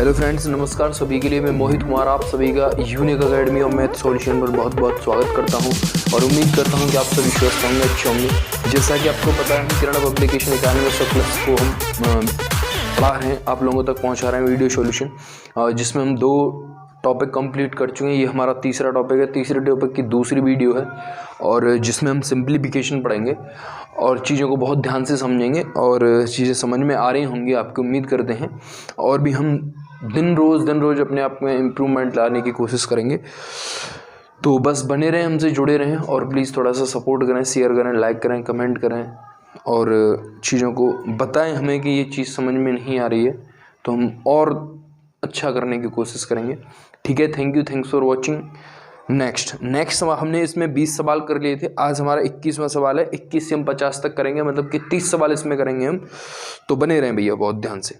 Hello friends, नमस्कार सभी के लिए। मैं मोहित कुमार आप सभी का यूनिक एकेडमी और मैथ सॉल्यूशन पर बहुत बहुत स्वागत करता हूं और उम्मीद करता हूं कि आप सभी स्वस्थ होंगे, अच्छे होंगे। जैसा कि आपको पता है कि किरण पब्लिकेशन अकादमी में सब क्लास को हम पढ़ा रहे हैं, आप लोगों तक पहुंचा रहे हैं वीडियो सॉल्यूशन, जिसमें हम 2 टॉपिक कंप्लीट कर चुके हैं। ये हमारा तीसरा टॉपिक है, तीसरे टॉपिक की दूसरी वीडियो है और जिसमें हम सिंप्लीफिकेशन पढ़ेंगे और चीज़ों को बहुत ध्यान से समझेंगे और चीज़ें समझ में आ रही होंगी, आपकी उम्मीद करते हैं। और भी हम दिन रोज़ अपने आप में इम्प्रूवमेंट लाने की कोशिश करेंगे। तो बस बने रहें, हमसे जुड़े रहें और प्लीज़ थोड़ा सा सपोर्ट करें, शेयर करें, लाइक करें, कमेंट करें और चीज़ों को बताएं हमें कि ये चीज़ समझ में नहीं आ रही है तो हम और अच्छा करने की कोशिश करेंगे। ठीक है, thank you, thanks for watching. Next सवाल हमने इसमें 20 सवाल कर लिए थे, आज हमारा 21वां सवाल है। 21 से हम 50 तक करेंगे, मतलब कि 30 सवाल इसमें करेंगे हम। तो बने रहें भैया बहुत ध्यान से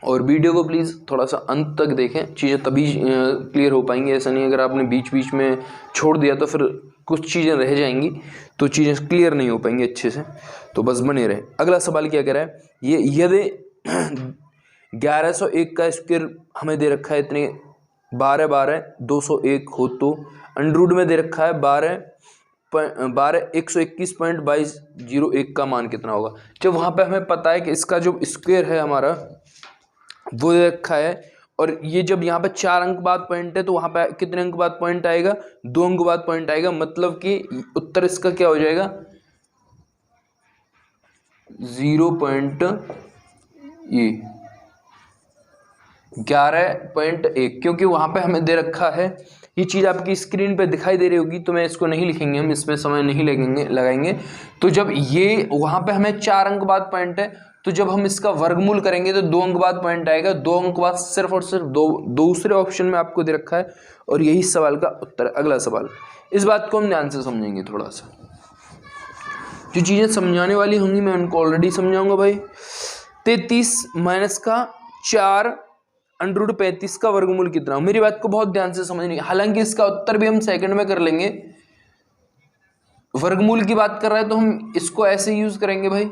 और वीडियो को प्लीज़ थोड़ा सा अंत तक देखें, चीज़ें तभी क्लियर हो पाएंगी। ऐसा नहीं अगर आपने बीच बीच में छोड़ दिया तो फिर कुछ चीज़ें रह जाएंगी, तो चीज़ें क्लियर नहीं हो पाएंगी अच्छे से। तो बस बने रहे। अगला सवाल क्या कह रहा है, ये यदि 1101 का स्क्वायर हमें दे रखा है इतने 12 हो तो अंडररूट में दे रखा है 121.2201 का मान कितना होगा। जब वहाँ पे हमें पता है कि इसका जो स्क्वायर है हमारा वो दे रखा है और ये जब यहाँ पे 4 अंक बाद पॉइंट है तो वहाँ पे कितने अंक बाद पॉइंट आएगा, 2 अंक बाद पॉइंट आएगा। मतलब कि उत्तर इसका क्या हो जाएगा, 11.1, क्योंकि वहां पे हमें दे रखा है। ये चीज़ आपकी स्क्रीन पे दिखाई दे रही होगी तो मैं इसको नहीं लिखेंगे, हम इसमें समय नहीं लगाएंगे। तो जब ये वहां पे हमें 4 अंक बाद पॉइंट है तो जब हम इसका वर्गमूल करेंगे तो 2 अंक बाद पॉइंट आएगा। 2 अंक बाद सिर्फ और सिर्फ दूसरे ऑप्शन में आपको दे रखा है और यही सवाल का उत्तर है। अगला सवाल, इस बात को हम ध्यान से समझेंगे। थोड़ा सा जो चीज़ें समझाने वाली होंगी मैं उनको ऑलरेडी समझाऊंगा भाई। 33 माइनस का 4 अंडर 35 का वर्गमूल कितना। मेरी बात को बहुत ध्यान से समझनी, हालांकि इसका उत्तर भी हम सेकंड में कर लेंगे। वर्गमूल की बात कर रहा है तो हम इसको ऐसे यूज करेंगे भाई।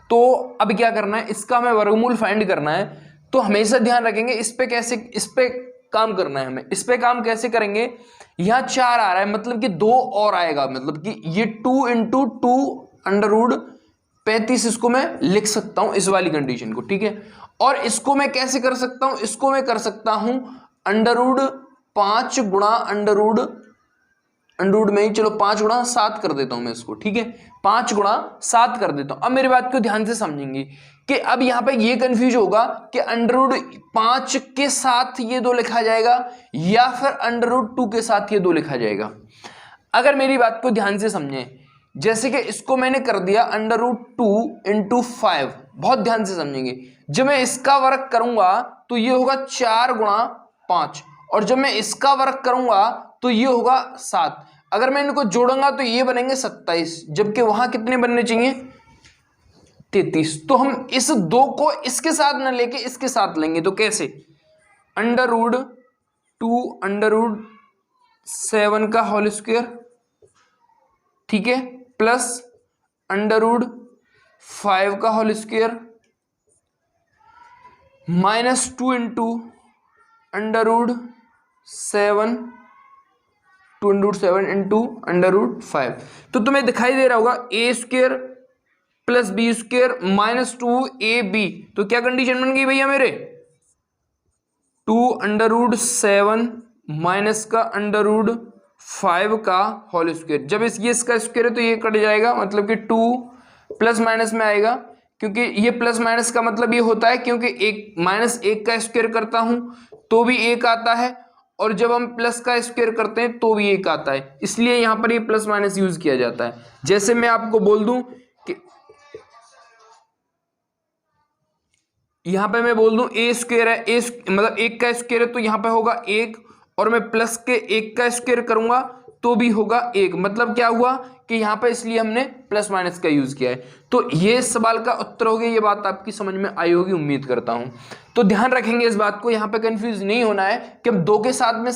तो अब क्या करना है, इसका हमें वर्गमूल फाइंड करना है तो हमेशा ध्यान रखेंगे इस पे काम करना है हमें। इस पे काम कैसे करेंगे, यहां 4 आ रहा है मतलब कि 2 और आएगा, मतलब कि ये 2 × 2 अंडर 35 इसको मैं लिख सकता हूं इस वाली कंडीशन को। ठीक है, और इसको मैं कैसे कर सकता हूं, इसको मैं कर सकता हूं अंडर 5 गुणा अंडर में ही, चलो 5 गुणा 7 कर देता हूं मैं इसको। ठीक है, 5 गुणा 7 कर देता हूं। अब मेरी बात को ध्यान से समझेंगे कि अब यहां पे ये कंफ्यूज होगा कि अंडर 5 के साथ ये 2 लिखा जाएगा या फिर अंडर 2 के साथ ये 2 लिखा जाएगा। अगर मेरी बात को ध्यान से समझें, जैसे कि इसको मैंने कर दिया अंडर 2 × 5, बहुत ध्यान से समझेंगे। जब मैं इसका वर्ग करूंगा तो ये होगा 4 गुणा 5 और जब मैं इसका वर्ग करूंगा तो ये होगा 7। अगर मैं इनको जोड़ूंगा तो ये बनेंगे 27, जबकि वहां कितने बनने चाहिए, 33। तो हम इस 2 को इसके साथ न लेके इसके साथ लेंगे। तो कैसे, अंडर 2 अंडर 7 का होल स्क्वायर, ठीक है, प्लस अंडर 5 का whole square minus 2 × under 7 × under 5। तो तुम्हें दिखाई दे रहा होगा a² plus b² minus 2ab। तो क्या कंडीशन बन गई भैया मेरे, 2 अंडर 7 माइनस का अंडर 5 का होल स्क्वायर। जब ये इसका स्क्वायर है तो ये कट जाएगा, मतलब कि 2 प्लस माइनस में आएगा, क्योंकि ये प्लस माइनस का मतलब ये होता है क्योंकि -1 का स्क्वायर करता हूं तो भी 1 आता है और जब हम प्लस का स्क्वायर करते हैं तो भी 1 आता है, इसलिए यहां पर ये प्लस माइनस यूज किया जाता है। जैसे मैं आपको बोल दूं कि यहां पे मैं बोल दूं a² है, मतलब 1 का स्क्वायर है तो यहां पे होगा 1 और मैं प्लस के 1 का स्क्वायर करूंगा तो भी होगा 1। मतलब क्या हुआ कि यहां पे इसलिए हमने प्लस माइनस का यूज किया है। तो ये सवाल का उत्तर हो गया। ये बात आपकी समझ में आई होगी, उम्मीद करता हूं। तो ध्यान रखेंगे इस बात को, यहां पे कंफ्यूज नहीं होना है कि हम 2 के साथ में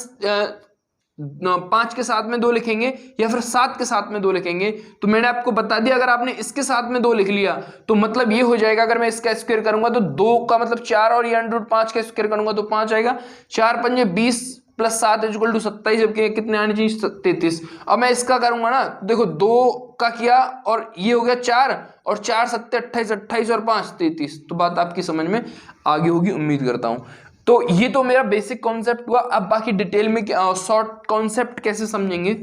5 के साथ में 2 लिखेंगे या फिर 7 के साथ में 2 लिखेंगे। तो मैंने आपको बता दिया, अगर आपने इसके साथ में 2 लिख लिया तो मतलब ये हो जाएगा, अगर मैं इसका स्क्वायर करूंगा तो 2 का मतलब 4 और ये √5 का स्क्वायर करूंगा तो 5 आएगा। 4 पंजे 20 + 7 = 27, जबकि कितने आने चाहिए 33। अब मैं इसका करूंगा ना, देखो 2 का किया और ये हो गया 4 और 4 × 7 = 28, 28 और 5 = 33। तो बात आपकी समझ में आ गई होगी, उम्मीद करता हूं। तो ये तो मेरा बेसिक कॉन्सेप्ट हुआ। अब बाकी डिटेल में शॉर्ट कॉन्सेप्ट कैसे समझेंगे,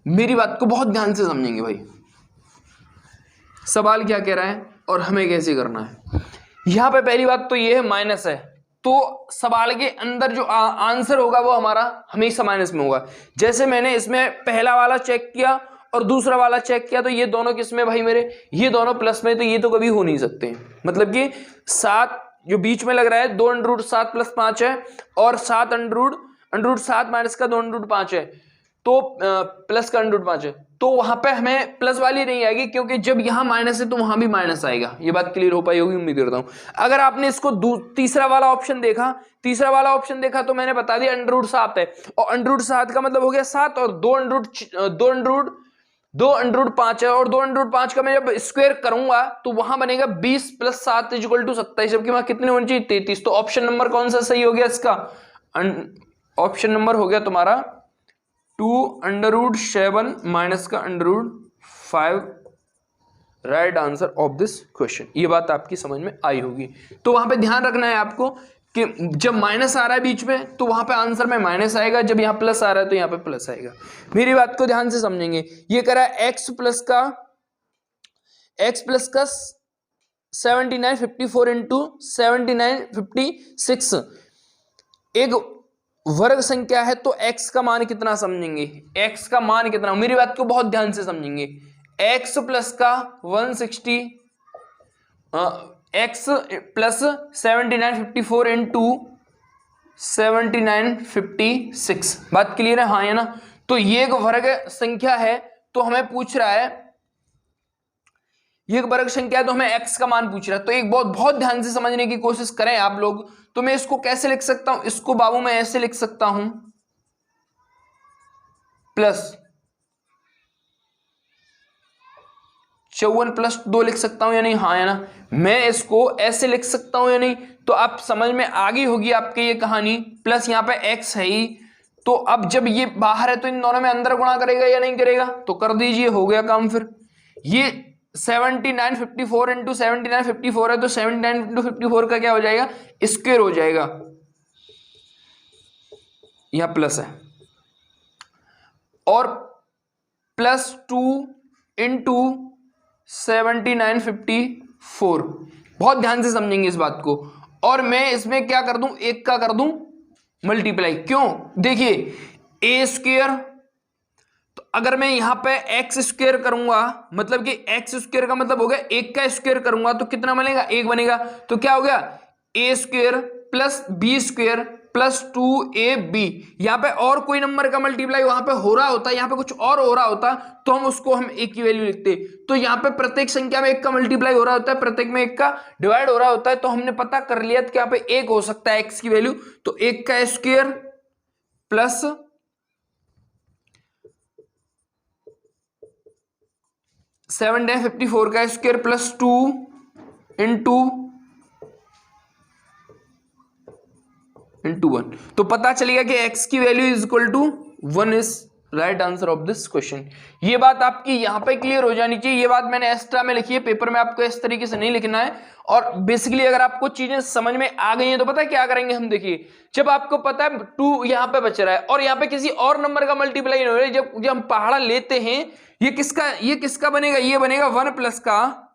मेरी बात को बहुत ध्यान से समझेंगे भाई। सवाल क्या कह रहा है और हमें कैसे करना है। यहां पे पहली बात तो ये है माइनस है, तो सवाल के अंदर जो आंसर होगा वो हमारा हमेशा माइनस में होगा। जैसे मैंने इसमें पहला वाला चेक किया और दूसरा वाला चेक किया, तो ये दोनों किस में भाई मेरे, ये दोनों प्लस में, तो ये तो कभी हो नहीं सकते। मतलब कि 7 जो बीच में लग रहा है 2 √7 + 5 है और 7 √7 माइनस का 2 √5 है, तो प्लस का √5 है, तो वहां पे हमें प्लस वाली नहीं आएगी, क्योंकि जब यहां माइनस है तो वहां भी माइनस आएगा। ये बात क्लियर हो पाई होगी, उम्मीद करता हूं। अगर आपने इसको तीसरा वाला ऑप्शन देखा तो मैंने बता दिया √7 है, और √7 का मतलब हो गया 7 और 2 √5 है, और 2 √5 का मैं जब स्क्वायर करूंगा तो वहां बनेगा 20 + 7 = 27, जबकि वहां कितने होने चाहिए 33। तो ऑप्शन नंबर कौन सा सही हो गया इसका, ऑप्शन नंबर हो गया तुम्हारा 2 √7 माइनस का √5 right answer of this question. ये बात आपकी समझ में आई होगी। तो वहां पे ध्यान रखना है आपको कि जब माइनस आ रहा है बीच में तो वहां पे आंसर में माइनस आएगा, जब यहां प्लस आ रहा है तो यहां पे प्लस आएगा। मेरी बात को ध्यान से समझेंगे। ये करा x प्लस का 79 54 × 79 56 एक वर्ग संख्या है, तो x का मान कितना समझेंगे, x का मान कितना, मेरी बात को बहुत ध्यान से समझेंगे। x प्लस का 160 x प्लस 79 54 × 79 56, बात क्लियर है, हाँ या ना। तो ये एक वर्ग संख्या है, तो हमें पूछ रहा है, ये एक वर्ग संख्या है तो हमें x का मान पूछ रहा है। तो एक बहुत ध्यान से समझने की कोशिश करें आप लोग। तो मैं इसको कैसे लिख सकता हूं, इसको बाबू मैं ऐसे लिख सकता हूं, प्लस 54 + 2 लिख सकता हूं या नहीं, हाँ या ना। मैं इसको ऐसे लिख सकता हूं या नहीं, तो आप समझ में आ गई होगी आपके ये कहानी। प्लस यहाँ पे x है ही, तो अब जब ये बाहर है तो इन दोनों में अंदर गुणा करेगा या नहीं करेगा, तो कर दीजिए, हो गया काम। फिर ये 79 54 × 79 54 है, तो 79 × 54 का क्या हो जाएगा, स्क्वायर हो जाएगा, यहां प्लस है, और +2 × 79 54, बहुत ध्यान से समझेंगे इस बात को। और मैं इसमें क्या कर दूं, 1 का कर दूं मल्टीप्लाई, क्यों, देखिए a², तो अगर मैं यहां पे x² करूंगा, मतलब कि x² का मतलब हो गया 1 का स्क्वायर करूंगा तो कितना बनेगा, 1 बनेगा। तो क्या हो गया, a² + b² + 2ab। यहां पे और कोई नंबर का मल्टीप्लाई वहां पे हो रहा होता, यहां पे कुछ और हो रहा होता तो हम उसको एक की वैल्यू लिखते। तो यहां पे प्रत्येक संख्या में 1 का मल्टीप्लाई हो रहा होता है, प्रत्येक में 1 का डिवाइड हो रहा होता है, तो हमने पता कर लिया कि यहाँ पे 1 हो सकता है x की वैल्यू। तो 1 का स्क्वायर प्लस 754 का स्क्वायर प्लस 2 इंटू 1, तो पता चलेगा कि x की value is equal to 1 is right answer of this question. ये बात आपकी यहां पे क्लियर हो जानी चाहिए। ये बात मैंने एक्स्ट्रा में लिखी है, पेपर में आपको इस तरीके से नहीं लिखना है। और बेसिकली अगर आपको चीजें समझ में आ गई हैं तो पता है क्या करेंगे हम, देखिए जब आपको पता है 2 यहां पे बच रहा है और यहां पे किसी और नंबर का मल्टीप्लाई नहीं हो रहा है, जब हम पहाड़ा लेते हैं, ये किसका बनेगा, ये बनेगा 1 प्लस का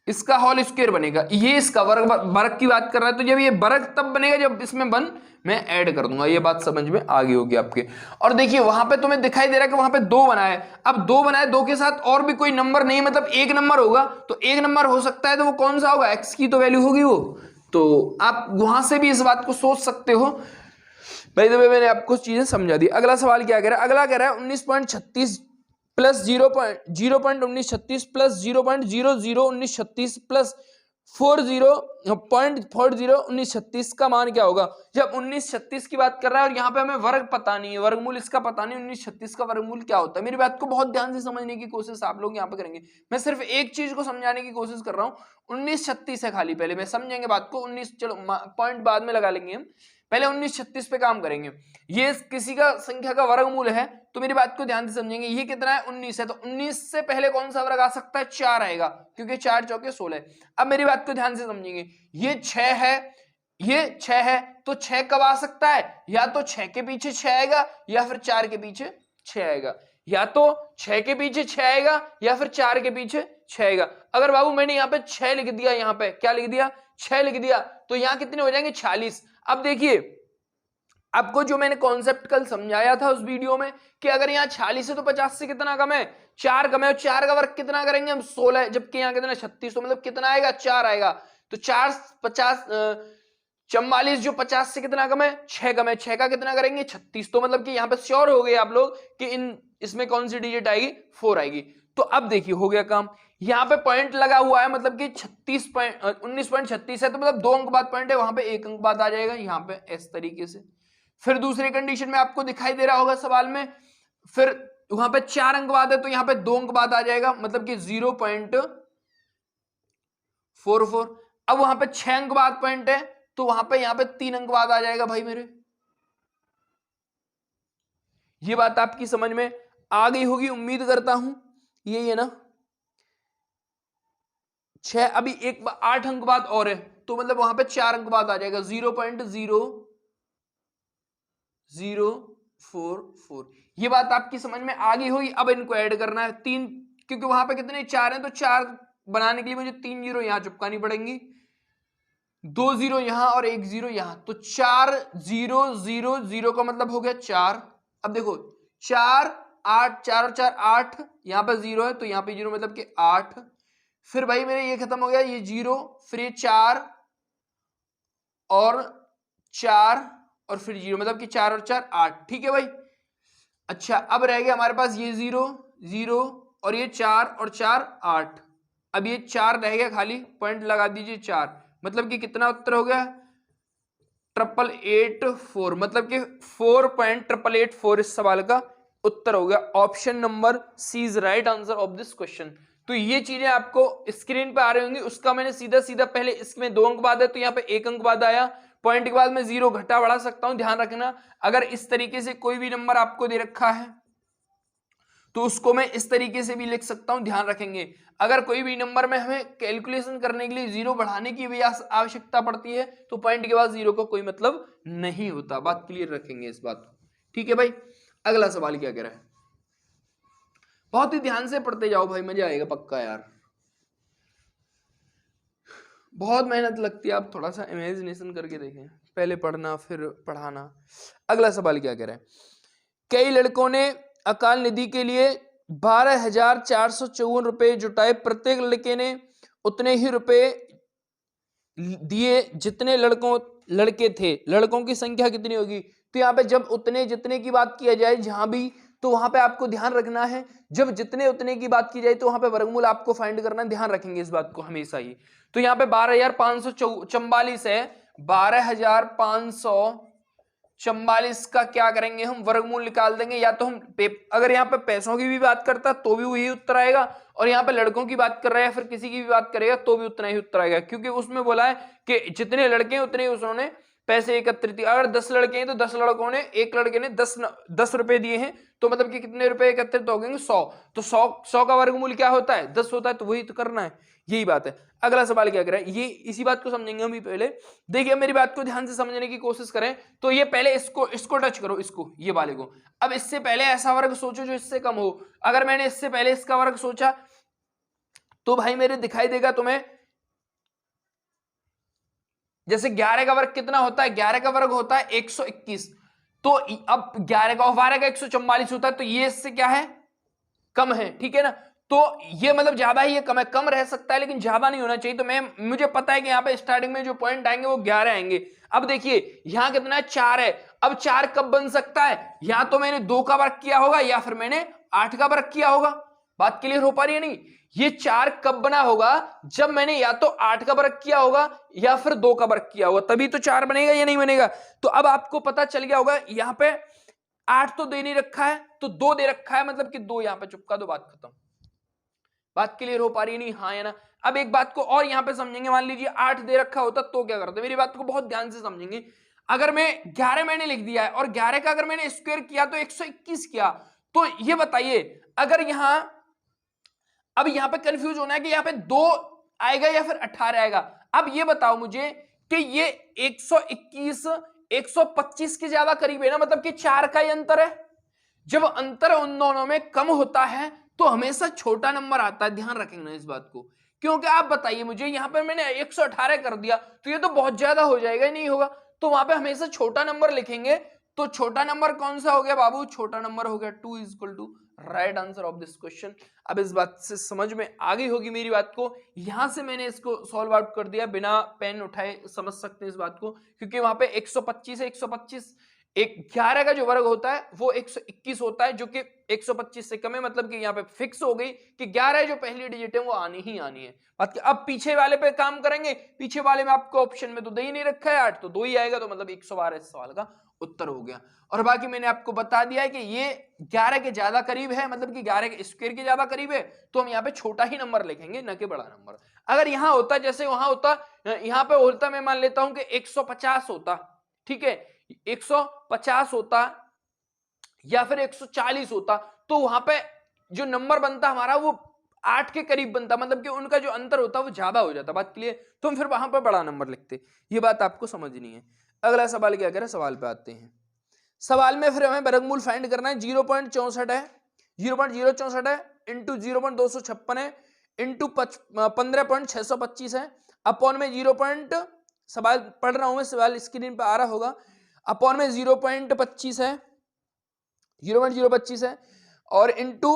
इसका होल स्क्वायर बनेगा, ये इसका वर्ग की बात कर रहा है। तो जब ये वर्ग तब बनेगा जब इसमें 1 मैं ऐड कर दूंगा। ये बात समझ में आ गई होगी आपके। और देखिए वहां पे तुम्हें दिखाई दे रहा है कि वहां पे 2 बना है। अब 2 बना है, 2 के साथ और भी कोई नंबर नहीं, मतलब 1 नंबर होगा, तो 1 नंबर हो सकता है, तो वो कौन सा होगा, x की तो वैल्यू होगी वो। तो आप वहां से भी इस बात को सोच सकते हो। भाई तो मैंने आपको चीजें समझा दी। अगला सवाल क्या कह रहा है, अगला कह रहा है 19.36 प्लस 0.1936 प्लस 0.001936 प्लस 1936 का मान क्या होगा? जब 1936 की बात कर रहा है और यहाँ पे हमें वर्ग पता नहीं है, वर्गमूल इसका पता नहीं, 1936 का वर्गमूल क्या होता है। मेरी बात को बहुत ध्यान से समझने की कोशिश आप लोग यहाँ पे करेंगे। मैं सिर्फ एक चीज को समझाने की कोशिश कर रहा हूँ। 1936 है खाली, पहले मैं समझेंगे बात को। 19 चलो पॉइंट बाद में लगा लेंगे हम, पहले 1936 पे काम करेंगे। ये किसी का संख्या का वर्गमूल है, तो मेरी बात को ध्यान से समझेंगे। ये कितना है? 19 है, तो 19 से पहले कौन सा वर्ग आ सकता है? 4 आएगा, क्योंकि 4 चौके 16। अब मेरी बात को ध्यान से समझेंगे, ये 6 है, ये 6 है, तो 6 कब आ सकता है? या तो 6 के पीछे 6 आएगा, या फिर 4 के पीछे 6 आएगा। या तो 6 के पीछे 6 आएगा, या फिर 4 के पीछे 6 आएगा। अगर बाबू मैंने यहाँ पे 6 लिख दिया, यहाँ पे क्या लिख दिया? 6 लिख दिया, तो यहाँ कितने हो जाएंगे? 46। अब देखिए, आपको जो मैंने कॉन्सेप्ट कल समझाया था उस वीडियो में कि अगर यहाँ 46 है तो 50 से कितना कम है? 4 कम है, और 4 का वर्ग कितना करेंगे हम? 16, जबकि यहाँ कितना? 36। तो मतलब कितना आएगा? 4 आएगा। तो 4 50 44, जो 50 से कितना कम है? 6 कम है, 6 का कितना करेंगे? 36। तो मतलब कि यहाँ पे श्योर हो गए आप लोग कि इसमें कौन सी डिजिट आएगी? 4 आएगी। तो अब देखिए हो गया काम। यहाँ पे पॉइंट लगा हुआ है, मतलब कि 19.36 है, तो मतलब 2 अंक बाद पॉइंट है, वहां पे 1 अंक बाद आ जाएगा यहाँ पे इस तरीके से। फिर दूसरी कंडीशन में आपको दिखाई दे रहा होगा सवाल में, फिर वहां पे 4 अंक बाद है, तो यहाँ पे 2 अंक बाद आ जाएगा, मतलब कि 0.44। अब वहां पे 6 अंक बाद पॉइंट है, तो वहां पे यहाँ पे 3 अंक बाद आ जाएगा भाई मेरे। ये बात आपकी समझ में आ गई होगी, उम्मीद करता हूं। यही है ना? 6, अभी 8 अंक बाद और है, तो मतलब वहां पे 4 अंक बाद आ जाएगा, 0.0044। ये बात आपकी समझ में आ गई होगी। अब इनको ऐड करना है 3, क्योंकि वहां पे कितने 4 हैं, तो 4 बनाने के लिए मुझे 3 जीरो यहां चिपकानी पड़ेंगी, 2 जीरो यहां और 1 जीरो यहां, तो 4 0 0 0 का मतलब हो गया 4। अब देखो 4 8, 4 और 4 8, यहां पर 0 है, तो यहां पे 0 मतलब कि 8। फिर भाई मेरे ये खत्म हो गया, ये 0, फिर ये 4 और 4 और फिर 0, मतलब कि 4 और 4 8। ठीक है भाई। अच्छा, अब रह गया हमारे पास ये 0 0 और ये 4 और 4 8। अब ये 4 रह गया खाली, पॉइंट लगा दीजिए 4, मतलब कि कितना उत्तर हो गया? 8884, मतलब कि 4.8884 इस सवाल का उत्तर हो गया। Option number C is right answer of this question. तो ये चीजें आपको स्क्रीन पे आ रही होंगी, उसका मैंने सीधा सीधा पहले इसमें 2 अंक बाद है, तो यहाँ पे 1 अंक बाद आया, पॉइंट के बाद मैं 0 घटा बढ़ा सकता हूं। ध्यान रखना, अगर इस तरीके से कोई भी नंबर आपको दे रखा है तो उसको मैं इस तरीके से भी लिख सकता हूं, ध्यान रखेंगे। अगर कोई भी नंबर में हमें कैलकुलेशन करने के लिए 0 बढ़ाने की भी आवश्यकता पड़ती है, तो पॉइंट के बाद 0 का कोई मतलब नहीं होता। बात क्लियर रखेंगे इस बात को, ठीक है भाई। अगला सवाल क्या कह रहा है? बहुत ही ध्यान से पढ़ते जाओ भाई, मजा आएगा पक्का यार। बहुत मेहनत लगती है, आप थोड़ा सा इमेजिनेशन करके देखें, पहले पढ़ना फिर पढ़ाना। अगला सवाल क्या कह रहा है? कई लड़कों ने अकाल निधि के लिए 12,454 रुपए जुटाए, प्रत्येक लड़के ने उतने ही रुपए दिए जितने लड़के थे। लड़कों की संख्या कितनी होगी? तो यहाँ पे जब उतने जितने की बात किया जाए जहां भी, तो वहां पे आपको ध्यान रखना है, जब जितने उतने की बात की जाए तो वहां पे वर्गमूल आपको फाइंड करना है। ध्यान रखेंगे इस बात को हमेशा ही। तो यहाँ पे 12,544 है, 12,544 का क्या करेंगे हम? वर्गमूल निकाल देंगे। या तो हम अगर यहाँ पे पैसों की भी बात करता तो भी वही उत्तर आएगा, और यहाँ पे लड़कों की बात कर रहा है या फिर किसी की भी बात करेगा तो भी उतना ही उत्तर आएगा, क्योंकि उसमें बोला है कि जितने लड़के हैं उतने ही उसने पैसे एकत्रित किए। अगर 10 लड़के हैं तो 10 लड़कों ने, एक लड़के ने 10 रुपए दिए हैं, तो मतलब कि कितने रुपए एकत्रित हो गए? 100। तो 100 का वर्गमूल क्या होता है? 10 होता है, तो वही तो करना है, यही बात है। अगला सवाल क्या कर रहा है? ये इसी बात को समझेंगे हम। पहले देखिए, मेरी बात को ध्यान से समझने की कोशिश करें। तो ये पहले इसको टच करो, इसको, ये वाले को। अब इससे पहले ऐसा वर्ग सोचो जो इससे कम हो। अगर मैंने इससे पहले इसका वर्ग सोचा तो भाई मेरे दिखाई देगा तुम्हें, जैसे 11 का वर्ग कितना होता है? 11 का वर्ग होता है 121। तो अब 11 का 144 होता है, तो ये इससे क्या है? कम है, ठीक है ना? तो ये मतलब ज्यादा ही, ये कम है, कम रह सकता है लेकिन ज्यादा नहीं होना चाहिए। तो मुझे पता है कि यहाँ पे स्टार्टिंग में जो पॉइंट आएंगे वो 11 आएंगे। अब देखिए यहां कितना है? 4 है। अब 4 कब बन सकता है? या तो मैंने 2 का वर्ग किया होगा, या फिर मैंने 8 का वर्ग किया होगा। बात क्लियर हो पा रही है नहीं? ये 4 कब बना होगा? जब मैंने या तो 8 का वर्ग किया होगा या फिर 2 का वर्ग किया होगा, तभी तो 4 बनेगा या नहीं बनेगा। तो अब आपको पता चल गया होगा, यहां पे 8 तो दे नहीं रखा है, तो 2 दे रखा है, मतलब कि 2 यहां पे चुपका दो, बात खत्म। बात क्लियर हो पा रही है नहीं? हाँ या ना? अब एक बात को और यहां पे समझेंगे, मान लीजिए 8 दे रखा होता तो क्या करते, मेरी बात को बहुत ध्यान से समझेंगे। अगर मैं 11 मैंने लिख दिया है और 11 का अगर मैंने स्क्वायर किया तो 121 किया, तो ये बताइए अगर यहां, अब यहां पे कंफ्यूज होना है कि यहां पे 2 आएगा या फिर 18 आएगा। अब ये बताओ मुझे कि ये 121 125 के ज्यादा करीब है ना, मतलब कि 4 का ही अंतर है। जब अंतर उन दोनों में कम होता है तो हमेशा छोटा नंबर आता है, ध्यान रखेंगे ना इस बात को। क्योंकि आप बताइए मुझे, यहां पे मैंने 118 कर दिया तो ये तो बहुत ज्यादा हो जाएगा, ही नहीं होगा, तो वहां पे हमेशा छोटा नंबर लिखेंगे। तो छोटा नंबर कौन सा हो गया बाबू? छोटा नंबर हो गया 2 is equal to right answer of this question. अब इस बात से समझ में आ गई होगी मेरी बात को, यहां से मैंने इसको सॉल्व आउट कर दिया, बिना पेन उठाए समझ सकते हैं इस बात को, क्योंकि वहां पे 125 है, 125 11 का जो वर्ग होता है वो 121 होता है, जो कि 125 से कम है, मतलब कि यहाँ पे फिक्स हो गई कि 11 जो पहली डिजिट है वो आनी ही आनी है। बात अब पीछे वाले पे काम करेंगे, पीछे वाले में आपको ऑप्शन में तो दे ही नहीं रखा है 8, तो 2 ही आएगा, तो मतलब 112 इस सवाल का उत्तर हो गया। और बाकी मैंने आपको बता दिया है कि ये 11 के ज्यादा करीब है, मतलब कि 11 के स्क्वायर के ज्यादा करीब है, तो हम यहाँ पे छोटा ही नंबर लिखेंगे, न कि बड़ा नंबर। अगर यहाँ होता जैसे वहां होता, यहाँ पे होता, मैं मान लेता हूं कि 150 होता, ठीक है, 150 होता या फिर 140 होता, तो वहां पे जो नंबर बनता हमारा वो 8 के करीब बनता, मतलब कि उनका जो अंतर होता वो ज्यादा हो जाता। बात क्लियर? तो हम फिर वहां पर बड़ा नंबर लिखते। ये बात आपको समझनी है। अगला सवाल क्या करें, सवाल पे आते हैं। सवाल में फिर हमें वर्गमूल फाइंड करना है। 0.64 है, 0.064 है, इंटू 0.256 है, इंटू 15.625 है, अपॉन में 0. सवाल पढ़ रहा हूं मैं, सवाल स्क्रीन पे आ रहा होगा। अपॉन में 0.25 है, 0.025 है, और इंटू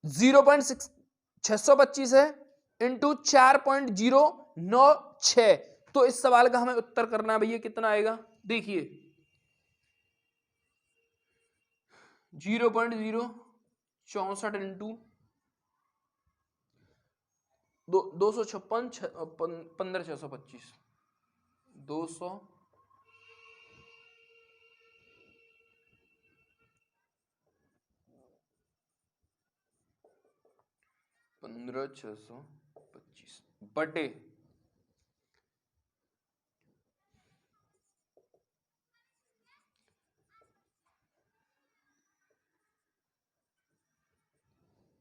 0.625 है, इंटू 4.096। तो इस सवाल का हमें उत्तर करना है भैया, कितना आएगा देखिए, 0.064 इंटू 256 15,625 200 15,625 बटे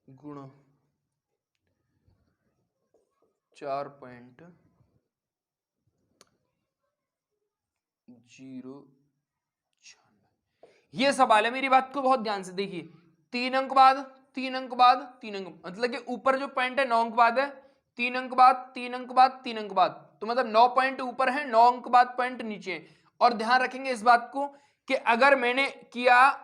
गुणा 4.096। ये सवाल है, मेरी बात को बहुत ध्यान से देखिए। 3 अंक बाद 3 अंक बाद 3 अंक, मतलब कि ऊपर जो पॉइंट है 9 अंक बाद है, 3 अंक बाद 3 अंक बाद 3 अंक बाद, तो मतलब 9 पॉइंट ऊपर है, 9 अंक बाद पॉइंट नीचे। और ध्यान रखेंगे इस बात को कि अगर मैंने किया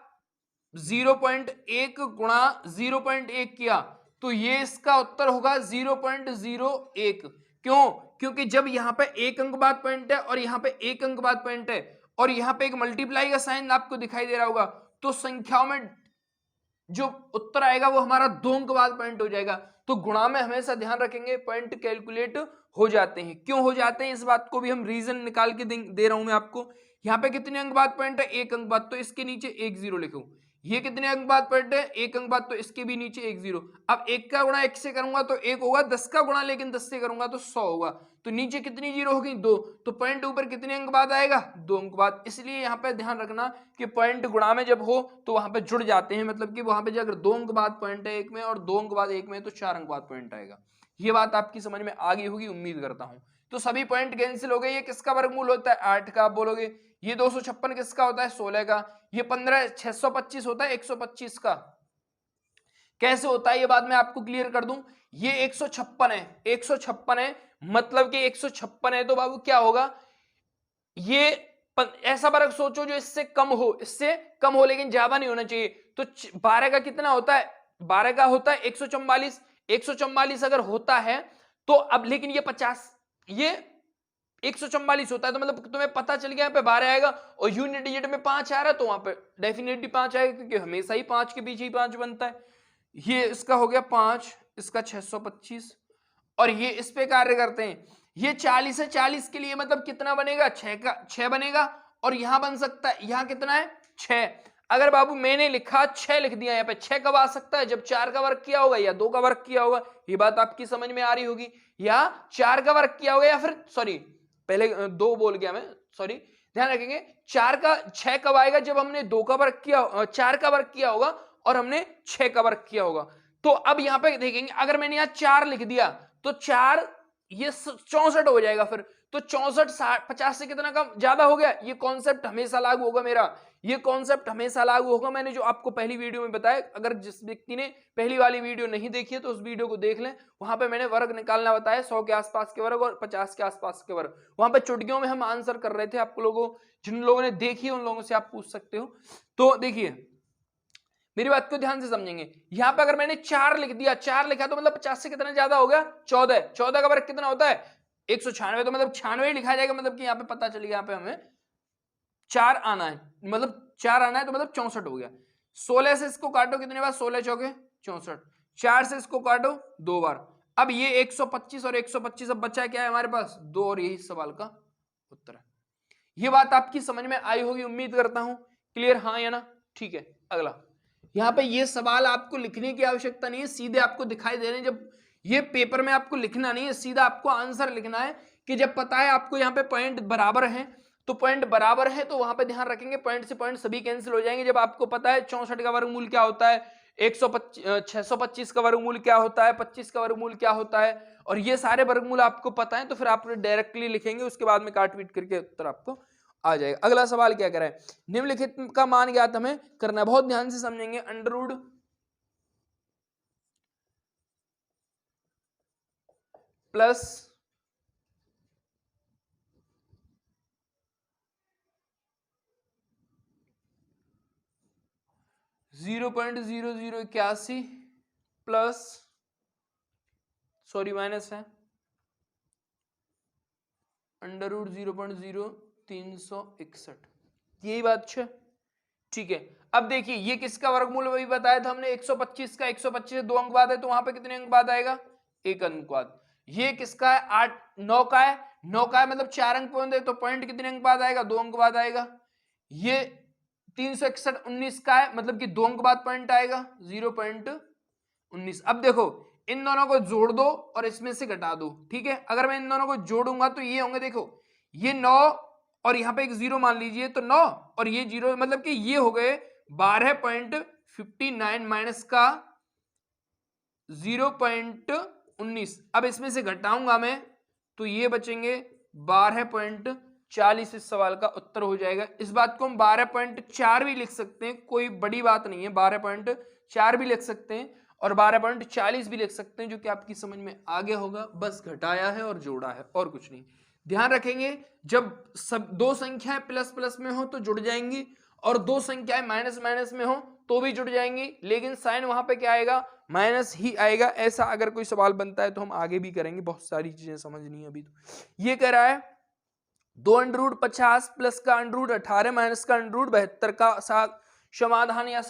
0.1 गुणा 0.1 किया तो ये इसका उत्तर होगा 0.01। क्यों? क्योंकि जब यहां पे 1 अंक बाद पॉइंट है और यहां पे 1 अंक बाद पॉइंट है और यहां पे एक मल्टीप्लाई का साइन आपको दिखाई दे रहा होगा, तो संख्याओं में जो उत्तर आएगा वो हमारा 2 अंक बाद पॉइंट हो जाएगा। तो गुणा में हमेशा ध्यान रखेंगे पॉइंट कैलकुलेट हो जाते हैं। क्यों हो जाते हैं इस बात को भी हम रीजन निकाल के दे रहा हूं मैं आपको। यहाँ पे कितने अंक बाद पॉइंट है? 1 अंक बाद, तो इसके नीचे 1 0 लिखो। ये कितने अंक बाद पॉइंट है? 1 अंक बाद, तो इसके भी नीचे 1 0। अब 1 का गुणा 1 से करूंगा तो 1 होगा, 10 का गुणा लेकिन 10 से करूंगा तो 100 होगा। तो नीचे कितनी जीरो होगी? 2। तो पॉइंट ऊपर कितने अंक बाद आएगा? 2 अंक बाद। इसलिए यहाँ पे ध्यान रखना कि पॉइंट गुणा में जब हो तो वहां पे जुड़ जाते हैं, मतलब कि वहां पे अगर 2 अंक बाद पॉइंट है एक में और 2 अंक बाद एक में, तो 4 अंक बाद पॉइंट आएगा। ये बात आपकी समझ में आ गई होगी, उम्मीद करता हूं। तो सभी पॉइंट कैंसिल हो गए। ये किसका वर्गमूल होता है? 8 का। आप बोलोगे ये 256 किसका होता है? 16 का। ये 15,625 होता है 125 का। कैसे होता है ये बात मैं आपको क्लियर कर दूं। ये 156 है, 156 है, मतलब कि 156 है, तो बाबू क्या होगा? ये ऐसा वर्ग सोचो जो इससे कम हो, इससे कम हो लेकिन ज्यादा नहीं होना चाहिए। तो 12 का कितना होता है? 12 का होता है 144। 144 अगर होता है तो अब, लेकिन ये 50, ये 144 होता है, तो मतलब तुम्हें पता चल गया यहाँ पे 12 आएगा और यूनिट डिजिट में 5 आ रहा है, तो वहां पे डेफिनेटली 5 आएगा, क्योंकि हमेशा ही 5 के पीछे ही 5 बनता है। ये इसका हो गया 5, इसका 625, और ये इस पे कार्य करते हैं। ये 40 है, 40 के लिए मतलब कितना बनेगा, 6 बनेगा, और यहां बन सकता है, यहां कितना है 6। अगर बाबू मैंने लिखा 6 लिख दिया, यहाँ पे 6 कब आ सकता है, जब 4 का वर्ग किया होगा या 2 का वर्ग किया होगा। ये बात आपकी समझ में आ रही होगी, या 4 का वर्ग किया होगा, या फिर सॉरी पहले 2 बोल गया मैं, सॉरी, ध्यान रखेंगे 6 कब आएगा, जब हमने 2 का वर्ग किया, 4 का वर्ग किया होगा और हमने 6 का वर्ग किया होगा। तो अब यहां पे देखेंगे, अगर मैंने यहां 4 लिख दिया तो 4 ये 64 हो जाएगा फिर। तो 64 50 से कितना कम ज्यादा हो गया। ये कॉन्सेप्ट हमेशा लागू होगा मेरा, ये कॉन्सेप्ट हमेशा लागू होगा। मैंने जो आपको पहली वीडियो में बताया, अगर जिस व्यक्ति ने पहली वाली वीडियो नहीं देखी है तो उस वीडियो को देख लें, वहां पे मैंने वर्ग निकालना बताया, 100 के आसपास के वर्ग और 50 के आसपास के वर्ग। वहां पे चुटकियों में हम आंसर कर रहे थे। आप लोगों, जिन लोगों ने देखी है उन लोगों से आप पूछ सकते हो। तो देखिए मेरी बात को ध्यान से समझेंगे, यहां पर अगर मैंने 4 लिख दिया, 4 लिखा तो मतलब 50 से कितना ज्यादा हो गया, 14। 14 का वर्ग कितना होता है 196, तो मतलब 96 ही लिखा जाएगा। मतलब कि यहाँ पे पता चलेगा, यहाँ पे हमें 4 आना है, मतलब 4 आना है, तो मतलब 64 हो गया। 16 से इसको काटो, कितने बार, 16 चौके 64। 4 से इसको काटो 2 बार। अब ये 125 और 125 अब बचा क्या है हमारे पास, 2, और यही सवाल का उत्तर है। ये बात आपकी समझ में आई होगी, उम्मीद करता हूं। क्लियर, हाँ या ना? ठीक है। अगला, यहां पे ये सवाल आपको लिखने की आवश्यकता नहीं है, सीधे आपको दिखाई दे रहे हैं। जब ये पेपर में आपको लिखना नहीं है, सीधा आपको आंसर लिखना है कि जब पता है आपको यहाँ पे पॉइंट बराबर है, तो पॉइंट बराबर है तो वहां पे ध्यान रखेंगे पॉइंट से पॉइंट सभी कैंसिल हो जाएंगे। जब आपको पता है 64 का वर्गमूल क्या होता है, 625 का वर्गमूल क्या होता है, 25 का वर्गमूल क्या होता है, और ये सारे वर्गमूल आपको पता है, तो फिर आप डायरेक्टली लिखेंगे, उसके बाद में काट पीट करके उत्तर आपको आ जाएगा। अगला सवाल क्या करें, निम्नलिखित का मान ज्ञात हमें करना है, बहुत ध्यान से समझेंगे। Under root plus 0.0081 plus, sorry minus है, अंडर रूट 0.0361, यही बात है। ठीक है, अब देखिए ये किसका वर्गमूल वही बताया था हमने, 125 का। 125 से 2 अंक बाद है, तो वहां पे कितने अंक बाद आएगा, 1 अंक बाद। ये किसका है, 8 9 का है, 9 का है मतलब 4 अंक पॉइंट है, तो पॉइंट कितने अंक बाद आएगा, 2 अंक बाद आएगा। ये 361 19 का है, मतलब कि 2 अंक बाद पॉइंट आएगा, 0.19। अब देखो इन दोनों को जोड़ दो और इसमें से घटा दो। ठीक है, अगर मैं इन दोनों को जोड़ूंगा तो ये होंगे, देखो ये 9 और यहाँ पे एक 0 मान लीजिए, तो 9 और ये 0, मतलब कि ये हो गए 12.59 माइनस का 0.19। अब इसमें से घटाऊंगा मैं तो ये बचेंगे 12.40। इस सवाल का उत्तर हो जाएगा। इस बात को हम 12.4 भी लिख सकते हैं, कोई बड़ी बात नहीं है, 12.4 भी लिख सकते हैं और 12.40 भी लिख सकते हैं, जो कि आपकी समझ में आगे होगा। बस घटाया है और जोड़ा है और कुछ नहीं। ध्यान रखेंगे, जब सब दो संख्याएं प्लस प्लस में हो तो जुड़ जाएंगी, और दो संख्याएं माइनस माइनस में हो तो भी जुड़ जाएंगी, लेकिन साइन वहां पे क्या आएगा, माइनस ही आएगा। ऐसा अगर कोई सवाल बनता है तो हम आगे भी करेंगे, बहुत सारी चीजें समझनी है अभी। तो ये कह रहा है 2 अंडर रूट 50 प्लस का अंडर रूट 18 माइनस का अंडर रूट 72 का समाधान या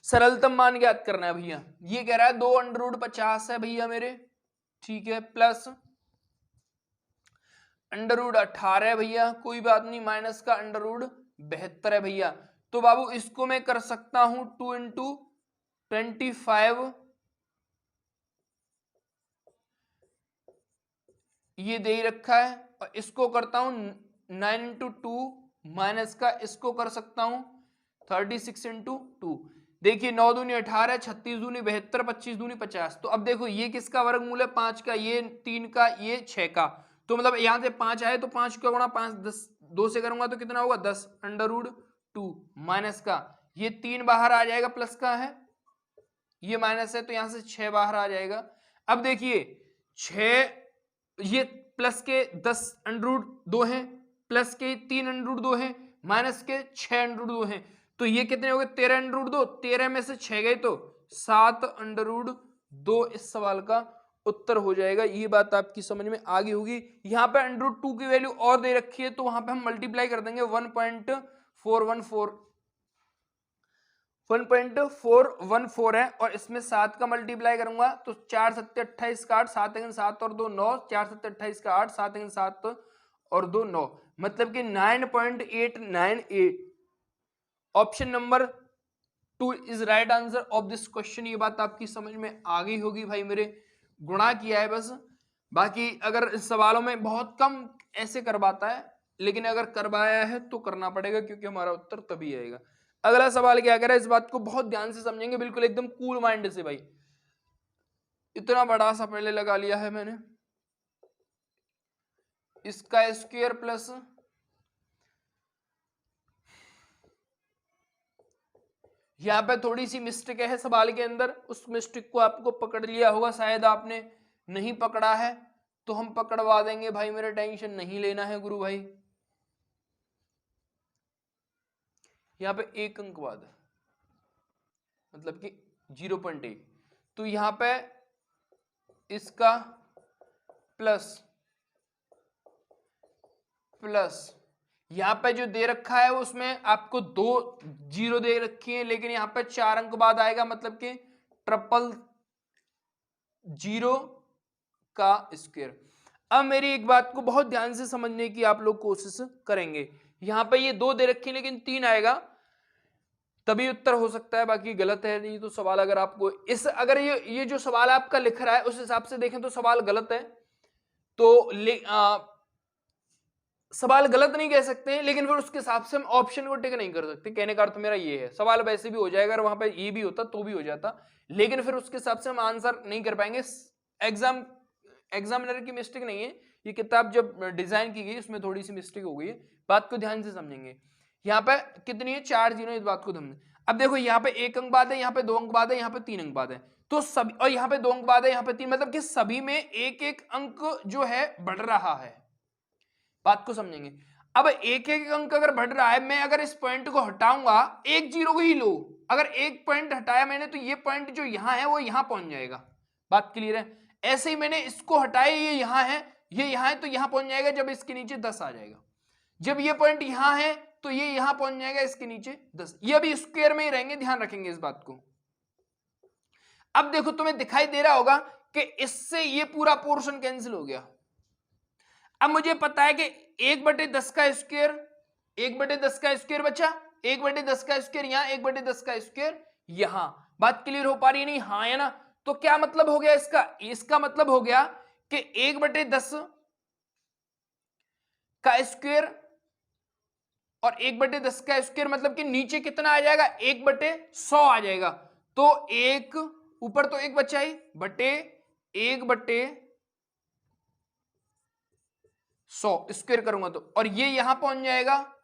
सरलतम मान ज्ञात करना है भैया। ये कह रहा है 2 अंडर रूट 50 है भैया मेरे, ठीक है, प्लस अंडर रूट 18 है भैया, कोई बात नहीं, माइनस का अंडर रूट 72 है भैया। तो बाबू इसको मैं कर सकता हूं 2 इंटू 25, ये दे ही रखा है, और इसको करता हूं 9 इंटू 2 माइनस का, इसको कर सकता हूं 36 इंटू 2। देखिए 9 दूनी 18, 36 दूनी 72, 25 दूनी 50। तो अब देखो ये किसका वर्गमूल है, 5 का, ये 3 का, ये 6 का। तो मतलब यहां से 5 आए तो 5 का गुणा 5, 10, 2 से करूंगा तो कितना होगा 10 अंडर रूट 2 माइनस का, ये 3 बाहर आ जाएगा, प्लस का है, ये माइनस है, तो यहां से 6 बाहर आ जाएगा। अब देखिए 6, ये प्लस के 10 अंडर रूट 2 है, प्लस के 3 अंडर रूट 2 है, माइनस के 6 अंडर रूट 2 है, तो ये कितने हो गए 13 अंडर रूट 2, 13 में से 6 गए तो 7 अंडर रूट 2 इस सवाल का उत्तर हो जाएगा। ये बात आपकी समझ में आ गई होगी। यहाँ पे अंडर रूट 2 की वैल्यू और दे रखी है, तो वहां पे हम मल्टीप्लाई कर देंगे 1.414 1.414 है और इसमें 7 का मल्टीप्लाई करूंगा तो 4 7 28 का 8, 7 1 7 और 2 9, 4 7 28 का 8, 7 1 7 और 2 9, मतलब कि 9.898। Option number 2 is right answer of this question. ये बात आपकी समझ में आ गई होगी भाई, मेरे गुणा किया है बस। बाकी अगर इस सवालों में बहुत कम ऐसे करवाता है, लेकिन अगर करवाया है तो करना पड़ेगा, क्योंकि हमारा उत्तर तभी आएगा। अगला सवाल क्या कह रहा है, इस बात को बहुत ध्यान से समझेंगे, बिल्कुल एकदम कूल माइंड से भाई। इतना बड़ा सा पहले लगा लिया है मैंने, इसका स्क्वायर प्लस यहां पे थोड़ी सी मिस्टेक है सवाल के अंदर, उस मिस्टेक को आपको पकड़ लिया होगा, शायद आपने नहीं पकड़ा है तो हम पकड़वा देंगे भाई, मेरा टेंशन नहीं लेना है गुरु भाई। यहाँ पे एक अंक बाद मतलब कि 0.1, तो यहाँ पे इसका प्लस यहाँ पे जो दे रखा है उसमें आपको 2 जीरो दे रखी है, लेकिन यहाँ पे 4 अंक बाद आएगा, मतलब कि 000 का स्क्वायर। अब मेरी एक बात को बहुत ध्यान से समझने की आप लोग कोशिश करेंगे। यहाँ पे ये 2 दे रखी है लेकिन 3 आएगा तभी उत्तर हो सकता है, बाकी गलत है। नहीं तो सवाल अगर आपको अगर ये जो सवाल आपका लिख रहा है उस हिसाब से देखें तो सवाल गलत है, तो सवाल गलत नहीं कह सकते, लेकिन फिर उसके हिसाब से हम ऑप्शन को टिक नहीं कर सकते। कहने का अर्थ मेरा ये है, सवाल वैसे भी हो जाएगा, अगर वहां पे ये भी होता तो भी हो जाता, लेकिन फिर उसके हिसाब से हम आंसर नहीं कर पाएंगे। एग्जामिनर की मिस्टेक नहीं है, ये किताब जब डिजाइन की गई उसमें थोड़ी सी मिस्टेक हो गई है, बात को ध्यान से समझेंगे। यहाँ पे कितनी है 4 जीरो, इस बात को ध्यान। अब देखो यहाँ पे 1 अंक बाद है, यहाँ पे 2 अंक बाद है, यहाँ पे 3 अंक बाद है, तो सभी, और यहाँ पे 2 अंक बाद है, यहाँ पे 3, मतलब कि सभी में एक एक अंक जो है बढ़ रहा है। बात को समझेंगे। अब एक एक अंक अगर बढ़ रहा है, मैं अगर इस पॉइंट को हटाऊंगा, एक जीरो को ही लो, अगर एक पॉइंट हटाया मैंने तो ये पॉइंट जो यहां है वो यहां पहुंच जाएगा। बात क्लियर है? ऐसे ही मैंने इसको हटाया, ये यहां है, ये यहां है, तो यहां पहुंच जाएगा जब इसके नीचे 10 आ जाएगा। जब ये पॉइंट यहां है तो ये यहां पहुंच जाएगा इसके नीचे 10। ये अभी स्क्वायर में ही रहेंगे, ध्यान रखेंगे इस बात को। अब देखो तुम्हें दिखाई दे रहा होगा कि इससे ये पूरा पोर्शन कैंसिल हो गया। अब मुझे पता है कि 1/10 का स्क्वायर, 1/10 का स्क्वायर बचा, 1/10 का स्क्वायर यहां, 1/10 का स्क्वायर यहां। बात क्लियर हो पा रही है नहीं? हाँ है ना? तो क्या मतलब हो गया इसका मतलब हो गया कि 1/10 का स्क्वायर और 1/10 का स्क्वायर मतलब कि नीचे कितना आ जाएगा, 1/100 आ जाएगा। तो एक ऊपर तो 1 बचा ही, बटे 1/100 स्क्वायर करूंगा तो, और ये यहां पहुंच जाएगा,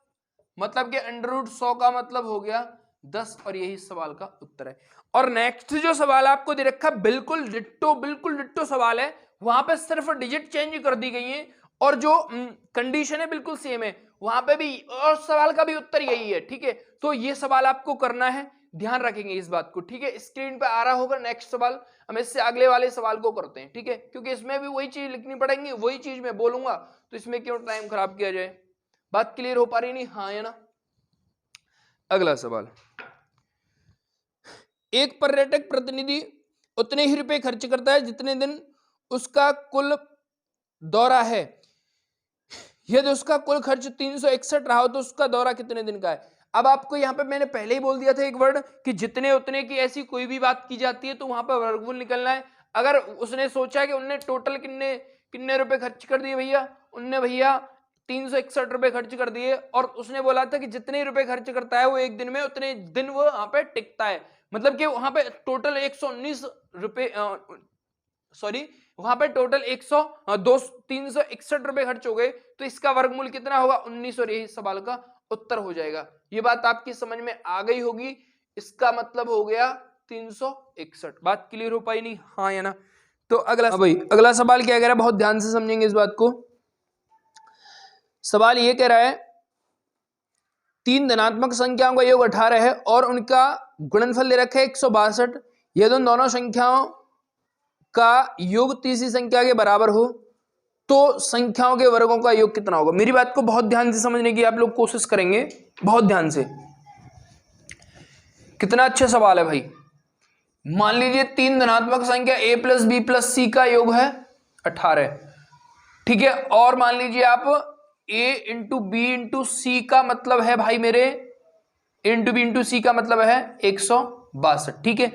मतलब कि √100 का मतलब हो गया 10, और यही सवाल का उत्तर है। और नेक्स्ट जो सवाल आपको दे रखा बिल्कुल डिट्टो सवाल है, वहां पे सिर्फ डिजिट चेंज कर दी गई है और जो कंडीशन है बिल्कुल सेम है, वहां पे भी, और सवाल का भी उत्तर यही है। ठीक है, तो ये सवाल आपको करना है, ध्यान रखेंगे इस बात को। ठीक है, स्क्रीन पे आ रहा होगा नेक्स्ट सवाल, हम इससे अगले वाले सवाल को करते हैं। ठीक है, क्योंकि इसमें भी वही चीज लिखनी पड़ेगी, वही चीज मैं बोलूंगा, तो इसमें क्यों टाइम खराब किया जाए। बात क्लियर हो पा रही नहीं? हाँ है ना? अगला सवाल, एक पर्यटक प्रतिनिधि उतने ही रुपए खर्च करता है जितने दिन उसका कुल दौरा है। यदि उसका कुल खर्च 361 रहा हो तो उसका दौरा कितने दिन का है। अब आपको यहाँ पे मैंने पहले ही बोल दिया था एक वर्ड कि जितने उतने की ऐसी कोई भी बात की जाती है तो वहां पर वर्गमूल निकलना है। अगर उसने सोचा कि उनने टोटल कितने रुपए खर्च कर दिए भैया, उनने भैया 361 रुपए खर्च कर दिए, और उसने बोला था कि जितने रुपए खर्च करता है वो एक दिन में उतने दिन वो वहां पे टिकता है, मतलब कि वहां पे टोटल 119 रुपए, सॉरी वहां पे टोटल 361 रुपए खर्च हो गए, तो इसका वर्गमूल कितना होगा 19, और यही सवाल का उत्तर हो जाएगा। ये बात आपकी समझ में आ गई होगी, इसका मतलब हो गया 361। बात क्लियर हो पाई नहीं? हाँ या ना? तो अगला भाई, अगला सवाल क्या कह रहा है, बहुत ध्यान से समझेंगे इस बात को। सवाल ये कह रहा है 3 धनात्मक संख्याओं का योग 18 है और उनका गुणनफल दे रखा है 162। यदि दोनों संख्याओं का योग तीसरी संख्या के बराबर हो तो संख्याओं के वर्गों का योग कितना होगा। मेरी बात को बहुत ध्यान से समझने की आप लोग कोशिश करेंगे, बहुत ध्यान से। कितना अच्छा सवाल है भाई। मान लीजिए तीन धनात्मक संख्या a plus B plus C का योग है 18, ठीक है। और मान लीजिए आप a इंटू बी इंटू सी का मतलब है भाई मेरे, इंटू बी इंटू सी का मतलब है 162, ठीक है।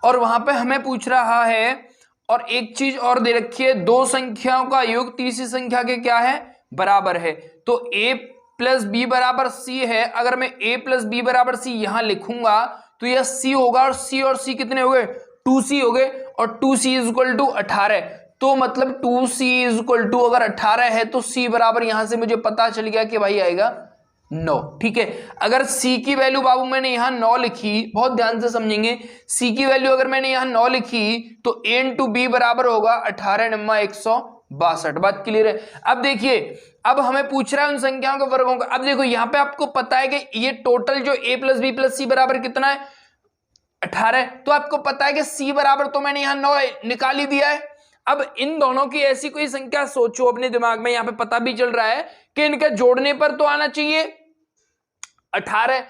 और वहां पे हमें पूछ रहा है, और एक चीज और दे रखी है, दो संख्याओं का योग तीसरी संख्या के क्या है, बराबर है। तो a प्लस बी बराबर सी है, अगर मैं a प्लस बी बराबर सी यहां लिखूंगा तो यह c होगा, और c कितने हो गए, 2c हो गए, और 2c इज इक्वल टू 18। तो मतलब 2c इज इक्वल टू अगर 18 है तो c बराबर यहां से मुझे पता चल गया कि भाई आएगा 9, ठीक है। अगर c की वैल्यू बाबू मैंने यहां 9 लिखी, बहुत ध्यान से समझेंगे, c की वैल्यू अगर मैंने यहां 9 लिखी तो a इंटू बी बराबर होगा 18 नम्मा 162। बात क्लियर है। अब देखिए, अब हमें पूछ रहा है उन संख्याओं के वर्गों का। अब देखो यहां पे आपको पता है कि ये टोटल जो a प्लस बी प्लस सी बराबर कितना है, 18। तो आपको पता है कि c बराबर तो मैंने यहां 9 निकाल ही दिया है। अब इन दोनों की ऐसी कोई संख्या सोचो अपने दिमाग में, यहां पे पता भी चल रहा है कि इनके जोड़ने पर तो आना चाहिए 18,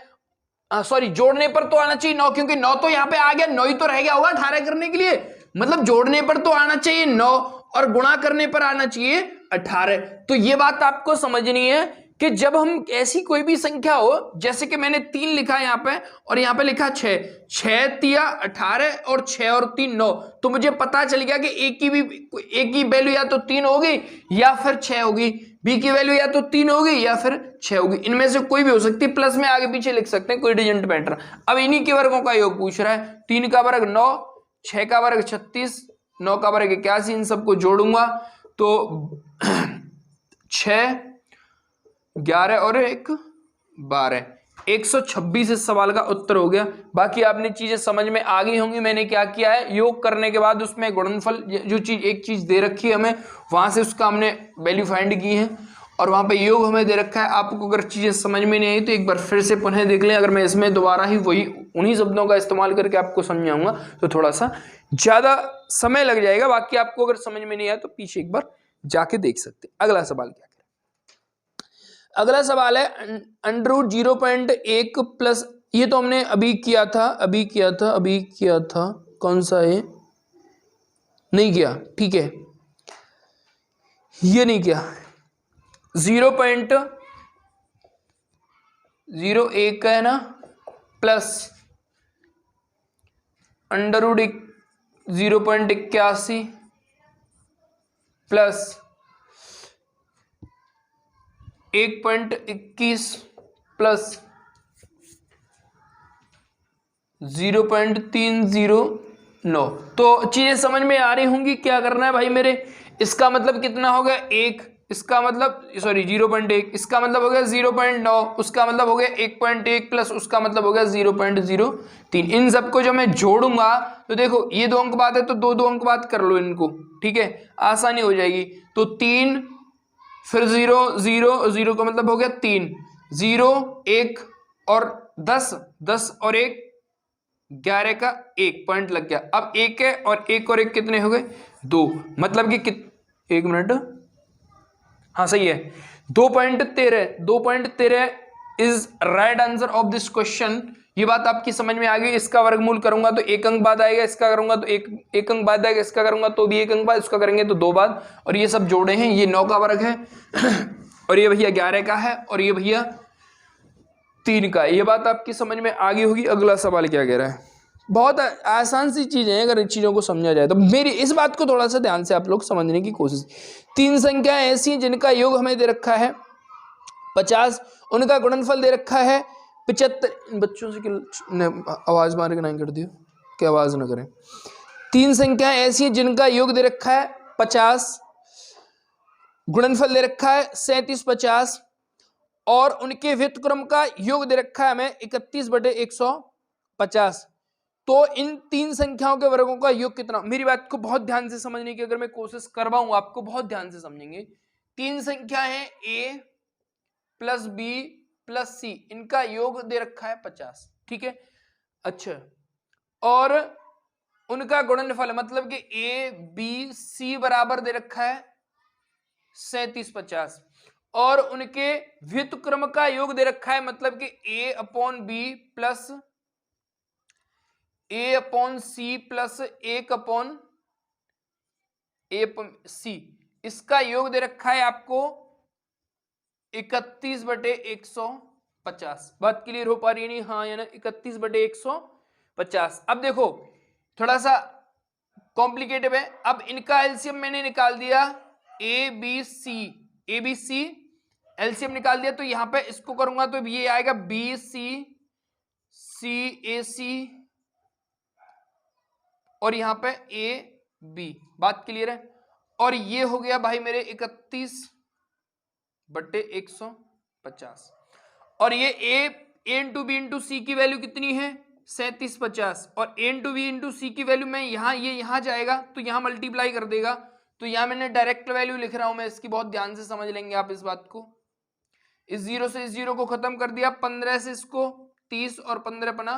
सॉरी जोड़ने पर तो आना चाहिए 9, क्योंकि 9 तो यहां पे आ गया, 9 ही तो रह गया होगा 18 करने के लिए। मतलब जोड़ने पर तो आना चाहिए 9 और गुणा करने पर आना चाहिए 18। तो ये बात आपको समझनी है कि जब हम ऐसी कोई भी संख्या हो, जैसे कि मैंने 3 लिखा यहां पे और यहां पे लिखा 6, 6 तिया 18 और 6 और 3 9, तो मुझे पता चल गया कि एक की वैल्यू या तो 3 होगी या फिर 6 होगी, बी की वैल्यू या तो 3 होगी या फिर 6 होगी, इनमें से कोई भी हो सकती है, प्लस में आगे पीछे लिख सकते हैं, कोई डजंट मैटर। अब इन्हीं के वर्गों का योग पूछ रहा है, 3 का वर्ग 9, 6 का वर्ग 36, 9 का वर्ग 81, इन सबको जोड़ूंगा तो 6 11 और 1 12, 126 इस सवाल का उत्तर हो गया। बाकी आपने चीजें समझ में आ गई होंगी। मैंने क्या किया है, योग करने के बाद उसमें गुणनफल, जो चीज एक चीज दे रखी है हमें, वहां से उसका हमने वैल्यू फाइंड की है और वहां पे योग हमें दे रखा है। आपको अगर चीजें समझ में नहीं आई तो एक बार फिर से पुनः देख लें। अगर मैं इसमें दोबारा ही वही उन्हीं शब्दों का इस्तेमाल करके आपको समझाऊंगा तो थोड़ा सा ज्यादा समय लग जाएगा। बाकी आपको अगर समझ में नहीं आया तो पीछे एक बार जाके देख सकते। अगला सवाल क्या, अगला सवाल है अंडर रूट 0.1 प्लस, ये तो हमने अभी किया था, कौन सा है, नहीं किया, ठीक है, ये नहीं किया, 0.01 का है ना, plus under root 0.81 plus 1.21 plus 0.309। तो चीजें समझ में आ रही होंगी। क्या करना है भाई मेरे, इसका मतलब कितना हो गया 1, इसका मतलब सॉरी 0.1, इसका मतलब हो गया 0.9, उसका मतलब हो गया 1.1 प्लस उसका मतलब हो गया 0.03। इन सबको जो मैं जोड़ूंगा तो देखो ये 2 अंक बाद है तो 2 अंक बाद कर लो इनको, ठीक है, आसानी हो जाएगी। तो 3 फिर 0 0 0 का मतलब हो गया 3, 0 1 और 10, 10 और 1 11 का 1 पॉइंट लग गया। अब 1 है और 1 और 1 कितने हो गए 2, मतलब कि एक मिनट, हाँ सही है, 2.13 is right answer of this question. ये बात आपकी समझ में आ गई। इसका वर्गमूल करूंगा तो 1 अंक बाद आएगा, इसका करूंगा तो एक अंक बाद आएगा, इसका करूंगा तो भी 1 अंक बाद, इसका करेंगे तो 2 बाद, और ये सब जोड़े हैं, ये 9 का वर्ग है और ये भैया 11 का है और ये भैया 3 का है। ये बात आपकी समझ में आ गई होगी। अगला सवाल क्या कह रहा है, बहुत आसान सी चीजें हैं अगर इन चीजों को समझा जाए तो। मेरी इस बात को थोड़ा सा ध्यान से आप लोग समझने की कोशिश। 3 संख्याएं ऐसी हैं जिनका योग हमें दे रखा है 50, उनका गुणनफल दे रखा है 75। इन बच्चों से आवाज मार के नहीं कर दियो कि आवाज ना करें। 3 संख्याएं ऐसी हैं जिनका योग दे रखा है 50, गुणनफल दे रखा है 37 50, और उनके व्युत्क्रम का योग दे रखा है हमें 31/150। तो इन 3 संख्याओं के वर्गों का योग कितना, मेरी बात को बहुत ध्यान से समझने की अगर मैं कोशिश करवाऊं आपको, बहुत ध्यान से समझेंगे। 3 संख्या है a प्लस बी प्लस सी, इनका योग दे रखा है 50, ठीक है, अच्छा, और उनका गुणनफल मतलब कि a b c बराबर दे रखा है 37 50, और उनके व्युत्क्रम का योग दे रखा है मतलब कि a/b प्लस ए अपॉन सी प्लस 1 अपॉन ए सी, इसका योग दे रखा है आपको 31/150। बात क्लियर हो पा रही है नहीं? हाँ या ना? 31/150। अब देखो थोड़ा सा कॉम्प्लिकेटेड है। अब इनका एलसीएम मैंने निकाल दिया, ए बी सी एलसीएम निकाल दिया, तो यहां पे इसको करूंगा तो ये आएगा बी सी ए सी और यहां पे ए बी। बात क्लियर है? और ये हो गया भाई मेरे 31/150। और ये ए इंटू बी इंटू सी की वैल्यू कितनी है? 3750। और ए इंटू बी इंटू सी की वैल्यू में यहां जाएगा तो यहां मल्टीप्लाई कर देगा। तो यहां मैंने डायरेक्ट वैल्यू लिख रहा हूं मैं इसकी, बहुत ध्यान से समझ लेंगे आप इस बात को। इस जीरो से इस जीरो को खत्म कर दिया, 15 से इसको 30 और 15 पना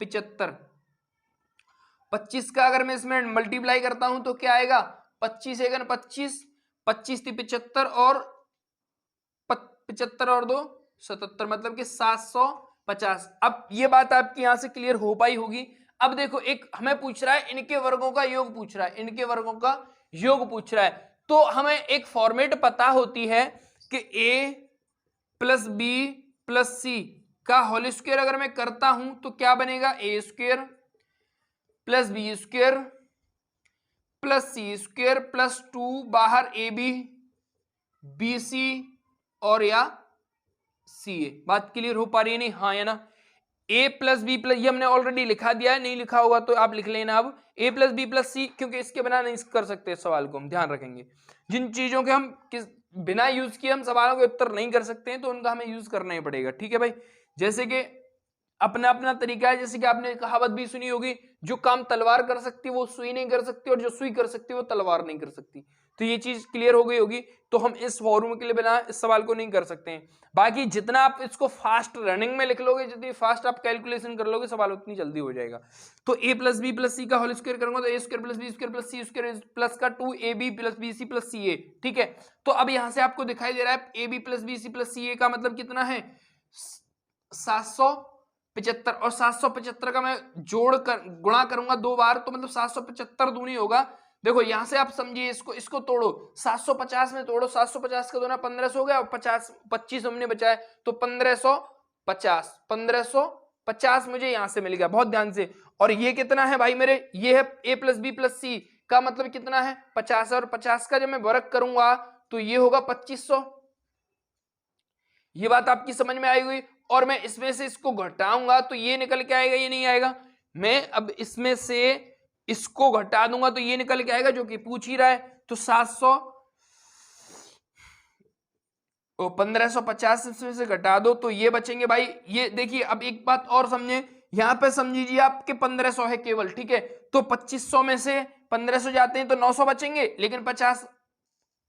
75। 25 का अगर मैं इसमें मल्टीप्लाई करता हूं तो क्या आएगा? 25 एक 25, 25 थी 75 और 75 और 2 77, मतलब कि 750। अब ये बात आपकी यहां से क्लियर हो पाई होगी। अब देखो एक हमें पूछ रहा है इनके वर्गों का योग पूछ रहा है, इनके वर्गों का योग पूछ रहा है। तो हमें एक फॉर्मेट पता होती है कि a plus B plus C का होल स्क्वायर अगर मैं करता हूं तो क्या बनेगा? A square plus B square plus C square plus 2 बाहर ए बी सी और या सी ए। बात क्लियर हो पा रही है नहीं? हाँ या ना? ए प्लस बी प्लस, ये हमने ऑलरेडी लिखा दिया है, नहीं लिखा होगा तो आप लिख लेना अब ए प्लस बी प्लस सी, क्योंकि इसके बिना नहीं कर सकते इस सवाल को। हम ध्यान रखेंगे जिन चीजों के हम बिना यूज किए हम सवालों के उत्तर नहीं कर सकते हैं तो उनका हमें यूज करना ही पड़ेगा। ठीक है भाई? जैसे कि अपना अपना तरीका है, जैसे कि आपने कहावत भी सुनी होगी, जो काम तलवार कर सकती वो सुई नहीं कर सकती और जो सुई कर सकती वो तलवार नहीं कर सकती। तो ये चीज क्लियर हो गई होगी। तो हम इस फॉर्मूले के लिए बिना इस सवाल को नहीं कर सकते हैं। बाकी जितना आप इसको फास्ट रनिंग में लिख लोगे, जितनी फास्ट आप कैलकुलेशन कर लोगे, सवाल उतनी जल्दी हो जाएगा। तो A plus B plus C का होल स्क्वायर करूंगा तो A square plus B square plus C square plus का 2ab plus B C plus C A. ठीक है? तो अब यहां से आपको दिखाई दे रहा है A B plus B C plus C A का मतलब कितना है? 775। और 775 का मैं जोड़ कर गुणा करूंगा 2 बार तो मतलब 775 दूनी होगा। देखो यहां से आप समझिए, इसको तोड़ो, 750 में तोड़ो, 750 का 2 ना 1500 हो गया और 25 हमने बचाए तो 1550 मुझे यहां से मिल गया। बहुत ध्यान से। और ये कितना है भाई मेरे? ये है a plus B plus C का मतलब कितना है? 50। और 50 का जब मैं वर्ग करूंगा तो ये होगा 2500। ये बात आपकी समझ में आई हुई? और मैं इसमें से इसको घटाऊंगा तो ये निकल के आएगा, ये नहीं आएगा। मैं अब इसमें से इसको घटा दूंगा तो ये निकल के आएगा, जो कि पूछ ही रहा है। तो 1550 इसमें से घटा दो तो ये बचेंगे भाई। ये देखिए अब एक बात और समझे, यहां पे समझिए आपके 1500 है केवल। ठीक है? तो 2500 में से 1500 जाते हैं तो 900 बचेंगे, लेकिन 50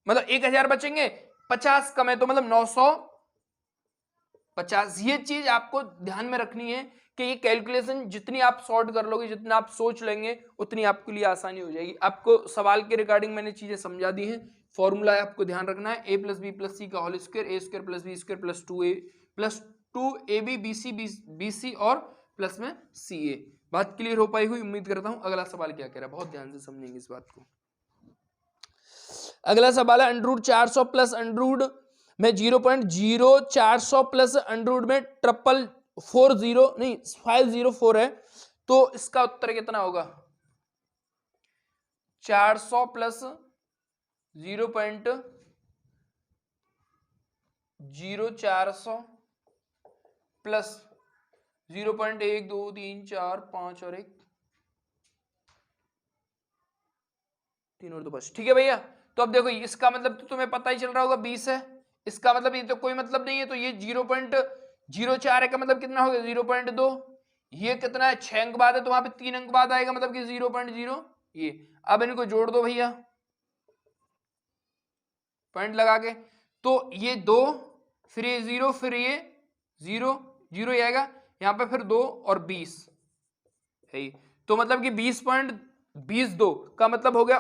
मतलब 1000 बचेंगे, 50 कम है तो मतलब 950। ये चीज आपको ध्यान में रखनी है कि ये कैलकुलेशन जितनी आप सॉर्ट कर लोगे, जितना आप सोच लेंगे, उतनी आपके लिए आसानी हो जाएगी। आपको सवाल के रिगार्डिंग मैंने चीजें समझा दी हैं। फॉर्मूला आपको ध्यान रखना है, A plus B plus C का whole square, A square plus B square plus 2ab B C और प्लस में सी ए। बात क्लियर हो पाई हुई उम्मीद करता हूं। अगला सवाल क्या कह रहा है, बहुत ध्यान से समझेंगे इस बात को। अगला सवाल है under root 400 plus under root में 0.0400 प्लस अंडर रूट में 504 है, तो इसका उत्तर कितना होगा? 400 प्लस 0.0400 प्लस 0.1 2 3 4 5 और 1 3 और 2 5। ठीक है भैया? तो अब देखो इसका मतलब तो तुम्हें पता ही चल रहा होगा 20 है। इसका मतलब ये तो कोई मतलब नहीं है, तो ये 0.04 है का मतलब कितना हो गया? 0.2। ये कितना है? 6 अंक बाद है तो वहां पे 3 अंक बाद आएगा, मतलब कि 0.0। ये अब इनको जोड़ दो भैया पॉइंट लगा के, तो ये 2 फिर ये 0 फिर ये 0 0 ही आएगा यहाँ पे, फिर 2 और 20 है। तो मतलब कि 20.22 का मतलब हो गया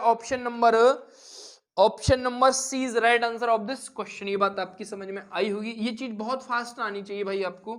option number C is right answer of this question. ये बात आपकी समझ में आई होगी। ये चीज बहुत फास्ट आनी चाहिए भाई आपको।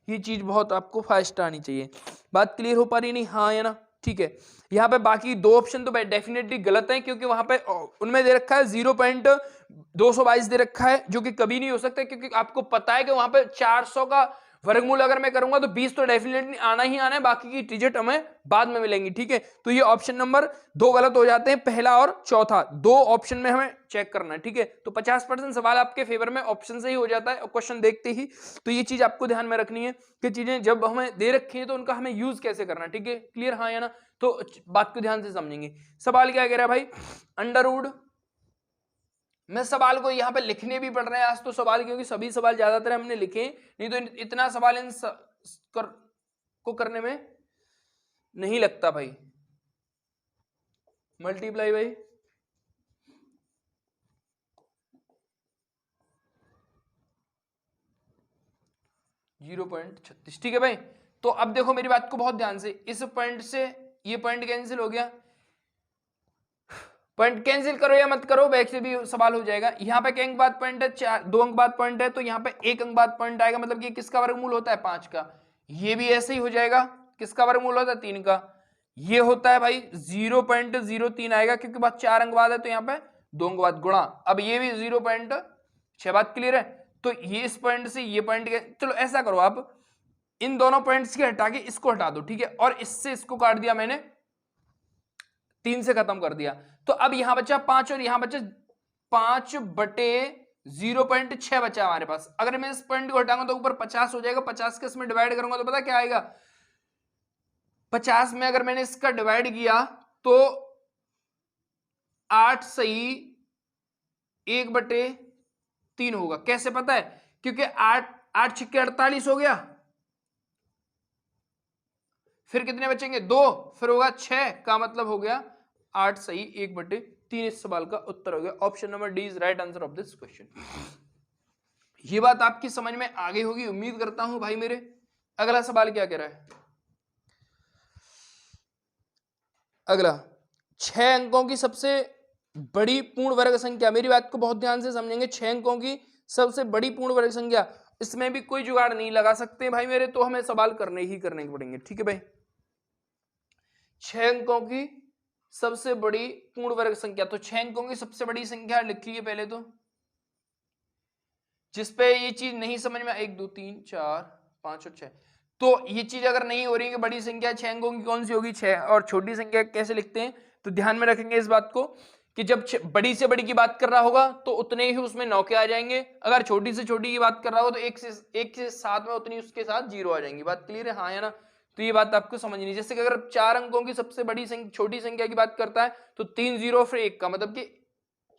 ये चीज बहुत आपको फास्ट आनी चाहिए। बात क्लियर हो पा रही नहीं, हाँ या ना? ठीक है। यहाँ पे बाकी दो ऑप्शन तो डेफिनेटली गलत है, क्योंकि वहां पे उनमें दे रखा है 0.222 दे रखा है, जो कि कभी नहीं हो सकता, क्योंकि आपको पता है कि वहां पे 400 का वर्गमूल अगर मैं करूंगा तो 20 तो डेफिनेटली आना ही आना है, बाकी की डिजिट हमें बाद में मिलेंगी। ठीक है, तो ये ऑप्शन नंबर 2 गलत हो जाते हैं, पहला और चौथा, दो ऑप्शन में हमें चेक करना है। ठीक है, तो 50% सवाल आपके फेवर में ऑप्शन से ही हो जाता है क्वेश्चन देखते ही। तो ये चीज आपको ध्यान में रखनी है कि चीजें जब हमें दे रखी है तो उनका हमें यूज कैसे करना है। ठीक है, क्लियर, हाँ या ना? तो बात को ध्यान से समझेंगे। सवाल क्या कह रहा है भाई, अंडर रूट, मैं सवाल को यहाँ पे लिखने भी पड़ रहे हैं आज तो सवाल, क्योंकि सभी सवाल ज्यादातर हमने लिखे, नहीं तो इतना सवाल को करने में नहीं लगता भाई। मल्टीप्लाई भाई 0.36, ठीक है भाई। तो अब देखो मेरी बात को बहुत ध्यान से, इस पॉइंट से ये पॉइंट कैंसिल हो गया, पॉइंट कैंसिल करो या मत करो, बैक से भी सवाल हो जाएगा। यहाँ पे क्या अंक बाद पॉइंट है, 2 अंक बाद पॉइंट है, तो यहाँ पे 1 अंक बाद पॉइंट आएगा, मतलब कि किसका वर्गमूल होता है 5 का। ये भी ऐसे ही हो जाएगा, किसका वर्गमूल होता है 3 का। ये होता है भाई 0.03 आएगा, क्योंकि बाद 4 अंक बाद है, तो यहाँ पे 2 अंक बाद गुणा, अब ये भी 0.6। बात क्लियर है? तो ये इस पॉइंट से ये पॉइंट, चलो ऐसा करो आप इन दोनों पॉइंट्स के हटा के इसको हटा दो, ठीक है, और इससे इसको काट दिया मैंने, 3 से खत्म कर दिया, तो अब यहां बचा 5 और यहां बचा 5/0.6 बचा हमारे पास। अगर मैं इस पॉइंट को हटाऊंगा तो ऊपर 50 हो जाएगा, 50 के इसमें डिवाइड करूंगा तो पता क्या आएगा, 50 में अगर मैंने इसका डिवाइड किया तो 8 सही 1/3 होगा। कैसे पता है? क्योंकि 8 छिक्के 48 हो गया, फिर कितने बचेंगे 2, फिर होगा 6 का मतलब हो गया 8 सही 1/3। इस सवाल का उत्तर हो गया option number D is right answer of this question. ये बात आपकी समझ में आ गई होगी उम्मीद करता हूं भाई मेरे। अगला सवाल क्या कह रहा है, अगला 6 अंकों की सबसे बड़ी पूर्ण वर्ग संख्या, मेरी बात को बहुत ध्यान से समझेंगे, 6 अंकों की सबसे बड़ी पूर्ण वर्ग संख्या, इसमें भी कोई जुगाड़ नहीं लगा सकते भाई मेरे, तो हमें सवाल करने ही करने पड़ेंगे। ठीक है भाई, 6 अंकों की सबसे बड़ी पूर्ण वर्ग संख्या, तो 6 अंकों की सबसे बड़ी संख्या लिख लीजिए पहले तो, जिसपे ये चीज नहीं समझ में 1 2 3 4 5 और 6, तो ये चीज अगर नहीं हो रही है कि बड़ी संख्या 6 अंकों की कौन सी होगी 6, और छोटी संख्या कैसे लिखते हैं, तो ध्यान में रखेंगे इस बात को कि जब बड़ी से बड़ी की बात कर रहा होगा तो उतने ही उसमें 9 के आ जाएंगे, अगर छोटी से छोटी की बात कर रहा होगा तो 1 से 7 में उतनी उसके साथ 0 आ जाएंगी। बात क्लियर है, हाँ या ना? तो ये बात आपको समझनी, जैसे कि अगर 4 अंकों की सबसे बड़ी छोटी संख्या की बात करता है तो 3 0 फिर 1 का मतलब कि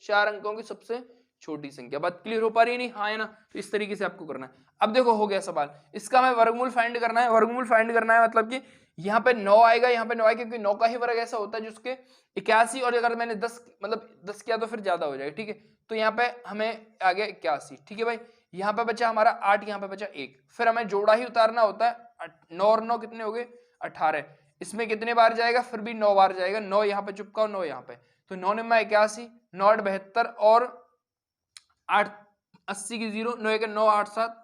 4 अंकों की सबसे छोटी संख्या। बात क्लियर हो पा रही है नहीं, हाँ या ना? तो इस तरीके से आपको करना है। अब देखो हो गया सवाल, इसका हमें वर्गमूल फाइंड करना है। वर्गमूल फाइंड करना है मतलब कि यहाँ पे 9 आएगा, यहाँ पे 9 आएगा, क्योंकि 9 का ही वर्ग ऐसा होता है जिसके 81, और अगर मैंने 10 मतलब 10 किया तो फिर ज्यादा हो जाएगा। ठीक है, तो यहाँ पे हमें आ गया 81। ठीक है भाई, यहाँ पे बचा हमारा 8, यहाँ पे बचा 1, फिर हमें जोड़ा ही उतारना होता है। 9 और 9 कितने हो गए 18, इसमें कितने बार जाएगा, फिर भी 9 बार जाएगा, 9 यहाँ पे चुपका और 9 यहाँ पे, तो 9 9 81, 9 8 72 और 8 80 की 0, 9 1 9 8 7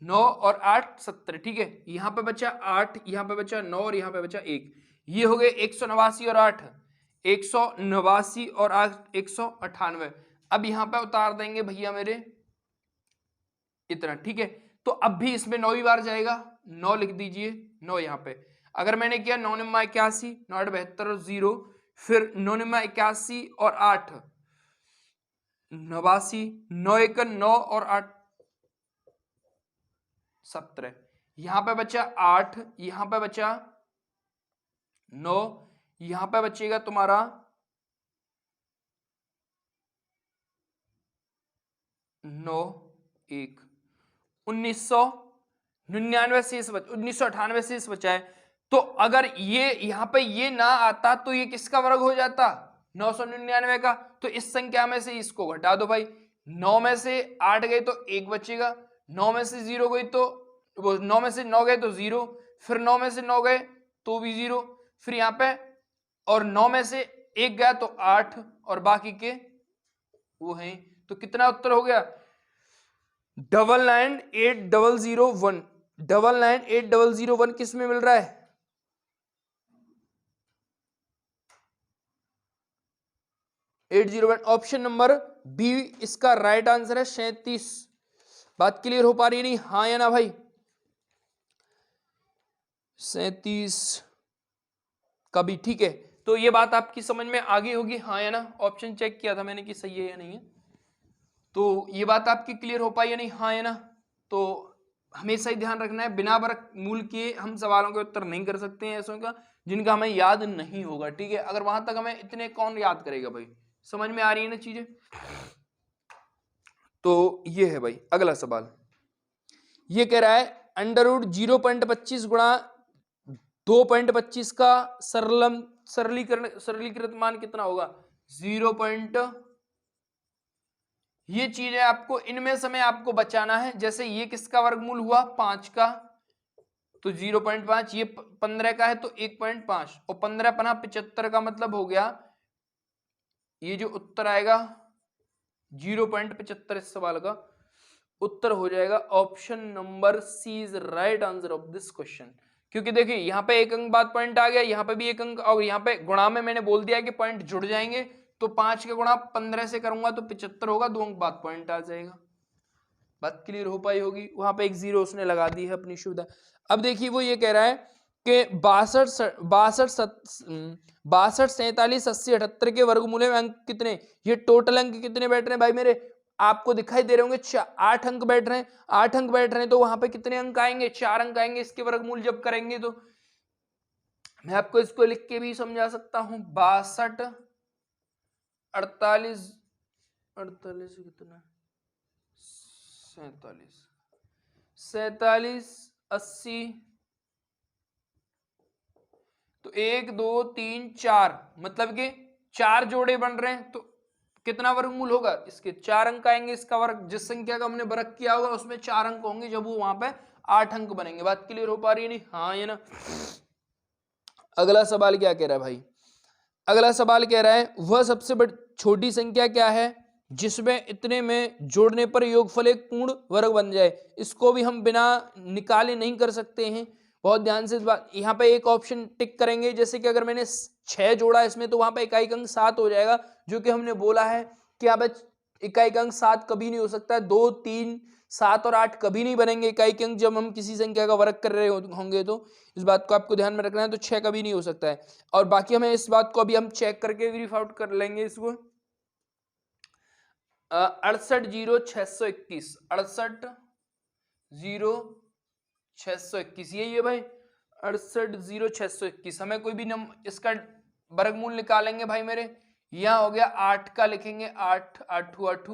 9 और 8 70। ठीक है, यहाँ पे बचा 8, यहाँ पे बचा 9 और यहाँ पे बचा 1, ये हो गए 189 और 8 189 और 8 198। अब यहाँ पे उतार देंगे भैया मेरे इतना। ठीक है, तो अब भी इसमें 9 बार जाएगा, 9 लिख दीजिए, 9 यहाँ पे। अगर मैंने किया 9 9 81, 9 8 72 और 0, फिर 9 9 81 और 8 89, 9 1 9 और 8 17, यहां पे बचा 8, यहां पे बचा 9, यहां पे बचेगा तुम्हारा 9 1 1999 शेष 1998 शेष बचा है। तो अगर ये यहां पे ये ना आता तो ये किसका वर्ग हो जाता 999 का, तो इस संख्या में से इसको घटा दो भाई, 9 में से 8 गए तो 1 बचेगा, 9 में से 0 गई तो 9 में से 9 गए तो 0, फिर 9 में से 9 गए तो भी 0, फिर यहाँ पे और 9 में से 1 गया तो 8 और बाकी के वो हैं। तो कितना उत्तर हो गया 998001 998001 किस में मिल रहा है? 801। ऑप्शन नंबर बी इसका राइट आंसर है 37। बात क्लियर हो पा रही है नहीं? हाँ या ना भाई? 37 का भी ठीक है। तो ये बात आपकी समझ में आ गई होगी, हाँ या ना? ऑप्शन चेक किया था मैंने कि सही है या नहीं है। तो ये बात आपकी क्लियर हो पाई या नहीं? हाँ या ना? तो हमेशा ही ध्यान रखना है, बिना वर्गमूल के हम सवालों के उत्तर नहीं कर सकते हैं ऐसों का जिनका हमें याद नहीं होगा, ठीक है? अगर वहां तक हमें इतने कौन याद करेगा भाई? समझ में आ रही है ना चीजें? तो ये है भाई अगला सवाल। ये कह रहा है अंडर रूट 0.25 गुणा 2.25 का सरलीकृत मान कितना होगा? 0. ये चीजें आपको इनमें समय आपको बचाना है। जैसे ये किसका वर्गमूल हुआ? 5 का, तो 0.5। ये 15 का है तो 1.5 और 15 पना 75 का मतलब हो गया ये जो उत्तर आएगा 0.75। इस सवाल का उत्तर हो जाएगा option number C is right answer of this question. क्योंकि देखिए यहाँ पे एक अंक बाद पॉइंट आ गया, यहाँ पे भी एक अंक, और यहाँ पे गुणा में मैंने बोल दिया कि पॉइंट जुड़ जाएंगे, तो 5 के गुणा 15 से करूंगा तो 75 होगा, 2 अंक बाद पॉइंट आ जाएगा। बात क्लियर हो पाई होगी? वहां पे एक जीरो उसने लगा दी है अपनी सुविधा। अब देखिए वो ये कह रहा है कि 62 47 80 78 के वर्गमूल में अंक कितने? ये टोटल अंक कितने बैठ रहे हैं भाई मेरे? आपको दिखाई दे रहे होंगे 8 अंक बैठ रहे हैं। 8 अंक बैठ रहे हैं तो वहां पे कितने अंक आएंगे? 4 अंक आएंगे इसके वर्गमूल जब करेंगे। तो मैं आपको इसको लिख के भी समझा सकता हूं। 62 48 कितना? 47 80, तो 1 2 3 4, मतलब कि 4 जोड़े बन रहे हैं, तो कितना वर्गमूल होगा? इसके 4 अंक आएंगे। इसका वर्ग जिस संख्या का हमने वर्ग किया होगा उसमें 4 अंक होंगे, जब वो वहां पे 8 अंक बनेंगे। बात क्लियर हो पा रही है नहीं? हाँ ये ना? अगला सवाल क्या कह रहा है भाई? अगला सवाल कह रहा है वह सबसे बड़ी छोटी संख्या क्या है जिसमें इतने में जोड़ने पर योगफल एक पूर्ण वर्ग बन जाए? इसको भी हम बिना निकाले नहीं कर सकते हैं। बहुत ध्यान से इस बात, यहाँ पे एक ऑप्शन टिक करेंगे, जैसे कि अगर मैंने 6 जोड़ा इसमें तो वहां पे इकाई अंक 7 हो जाएगा, जो कि हमने बोला है कि यहाँ पे इकाई अंक 7 कभी नहीं हो सकता। 2 3 7 और 8 कभी नहीं बनेंगे इकाई अंक जब हम किसी संख्या का वर्ग कर रहे होंगे। तो इस बात को आपको ध्यान में रखना है। तो 6 कभी नहीं हो सकता है। और बाकी हमें इस बात को अभी हम चेक करके वेरीफाई आउट कर लेंगे इसको। 68 0 621, 68 0 621, यही है भाई। 68 0 621। हमें कोई भी नंबर इसका वर्गमूल निकालेंगे भाई मेरे। यहाँ हो गया 8 का लिखेंगे, 8 8 8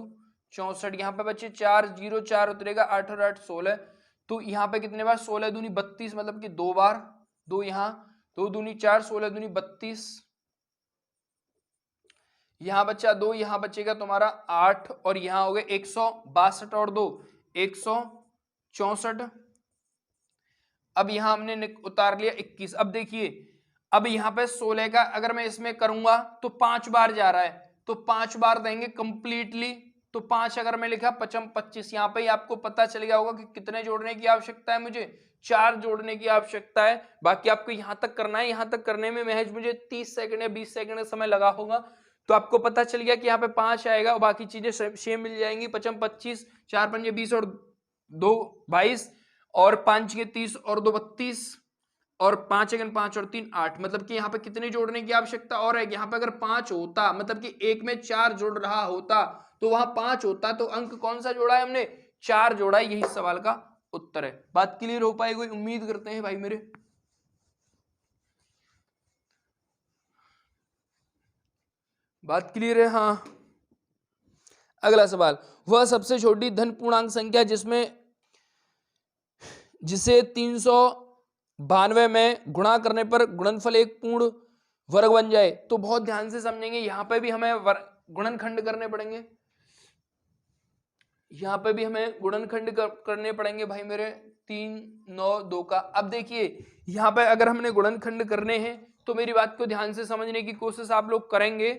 64। यहाँ पे बच्चे 4 0 4 उतरेगा, 8 और 8 16। तो यहाँ पे कितने बार? 16 दूनी 32, मतलब कि 2 बार। 2 यहाँ, 2 दूनी 4, 16 दूनी 32। यहाँ बच्चा 2, यहाँ बचेगा तुम्हारा 8, और यहाँ हो गए 162 और 2 164। अब यहाँ हमने उतार लिया 21। अब देखिए, अब यहाँ पे 16 का अगर मैं इसमें करूंगा तो 5 बार जा रहा है, तो 5 बार देंगे कंप्लीटली। तो 5 अगर मैं लिखा 5 25, यहाँ पे ही आपको पता चल गया होगा कि कितने जोड़ने की आवश्यकता है मुझे? 4 जोड़ने की आवश्यकता है। बाकी आपको यहाँ तक करना है। यहाँ तक करने में महज मुझे 30 सेकंड या 20 सेकंड का समय लगा होगा। तो आपको पता चल गया कि यहाँ पे 5 आएगा और बाकी चीजें सेम मिल जाएंगी। 5 25, 4 5 20 और 2 22, और 5 के 30 और 2 32, और 5 अगन 5 और 3 8। मतलब कि यहाँ पे कितने जोड़ने की आवश्यकता और है? यहाँ पे अगर 5 होता, मतलब कि एक में 4 जोड़ रहा होता तो वहां 5 होता। तो अंक कौन सा जोड़ा है हमने? 4 जोड़ा है। यही सवाल का उत्तर है। बात क्लियर हो पाएगी? उम्मीद करते हैं भाई मेरे। बात क्लियर है? हाँ। अगला सवाल, वह सबसे छोटी धन पूर्णांक संख्या जिसे 392 में गुणा करने पर गुणनफल एक पूर्ण वर्ग बन जाए। तो बहुत ध्यान से समझेंगे, यहां पे भी हमें गुणनखंड करने पड़ेंगे। यहां पे भी हमें गुणनखंड करने पड़ेंगे भाई मेरे 3 9 2 का। अब देखिए यहां पे अगर हमने गुणनखंड करने हैं तो मेरी बात को ध्यान से समझने की कोशिश आप लोग करेंगे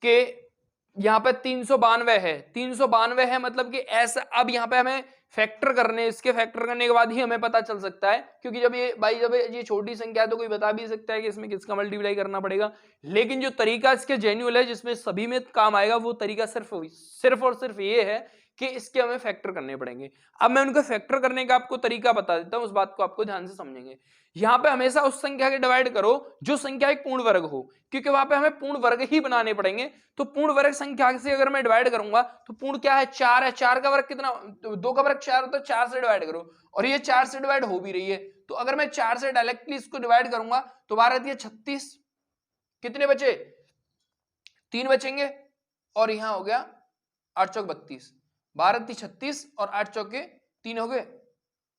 कि यहाँ पे 392 है, 392 है, मतलब कि ऐसा। अब यहाँ पे हमें फैक्टर करने, इसके फैक्टर करने के बाद ही हमें पता चल सकता है, क्योंकि जब ये छोटी संख्या है तो कोई बता भी सकता है कि इसमें किसका मल्टीप्लाई करना पड़ेगा। लेकिन जो तरीका इसके जेन्युइन है, जिसमें सभी में काम आएगा, वो तरीका सिर्फ और सिर्फ ये है कि इसके हमें फैक्टर करने पड़ेंगे। अब मैं उनका फैक्टर करने का आपको तरीका बता देता हूं, उस बात को आपको ध्यान से समझेंगे। यहां पे हमेशा उस संख्या के डिवाइड करो जो संख्या एक पूर्ण वर्ग हो, क्योंकि वहां पे हमें पूर्ण वर्ग ही बनाने पड़ेंगे। तो पूर्ण वर्ग संख्या से अगर मैं डिवाइड करूंगा तो पूर्ण क्या है, 4 है। 4 का वर्ग कितना, 2 का वर्ग 4 होता है, 4 से डिवाइड करो, और ये 4 से डिवाइड हो भी रही है। तो अगर मैं 4 से डायरेक्टली इसको डिवाइड करूंगा तो 12 रहती है 36, कितने बचे, 3 बचेंगे, और यहां हो गया 8 चौक 32, 12 थी 36 और 8 चौके 3 हो गए,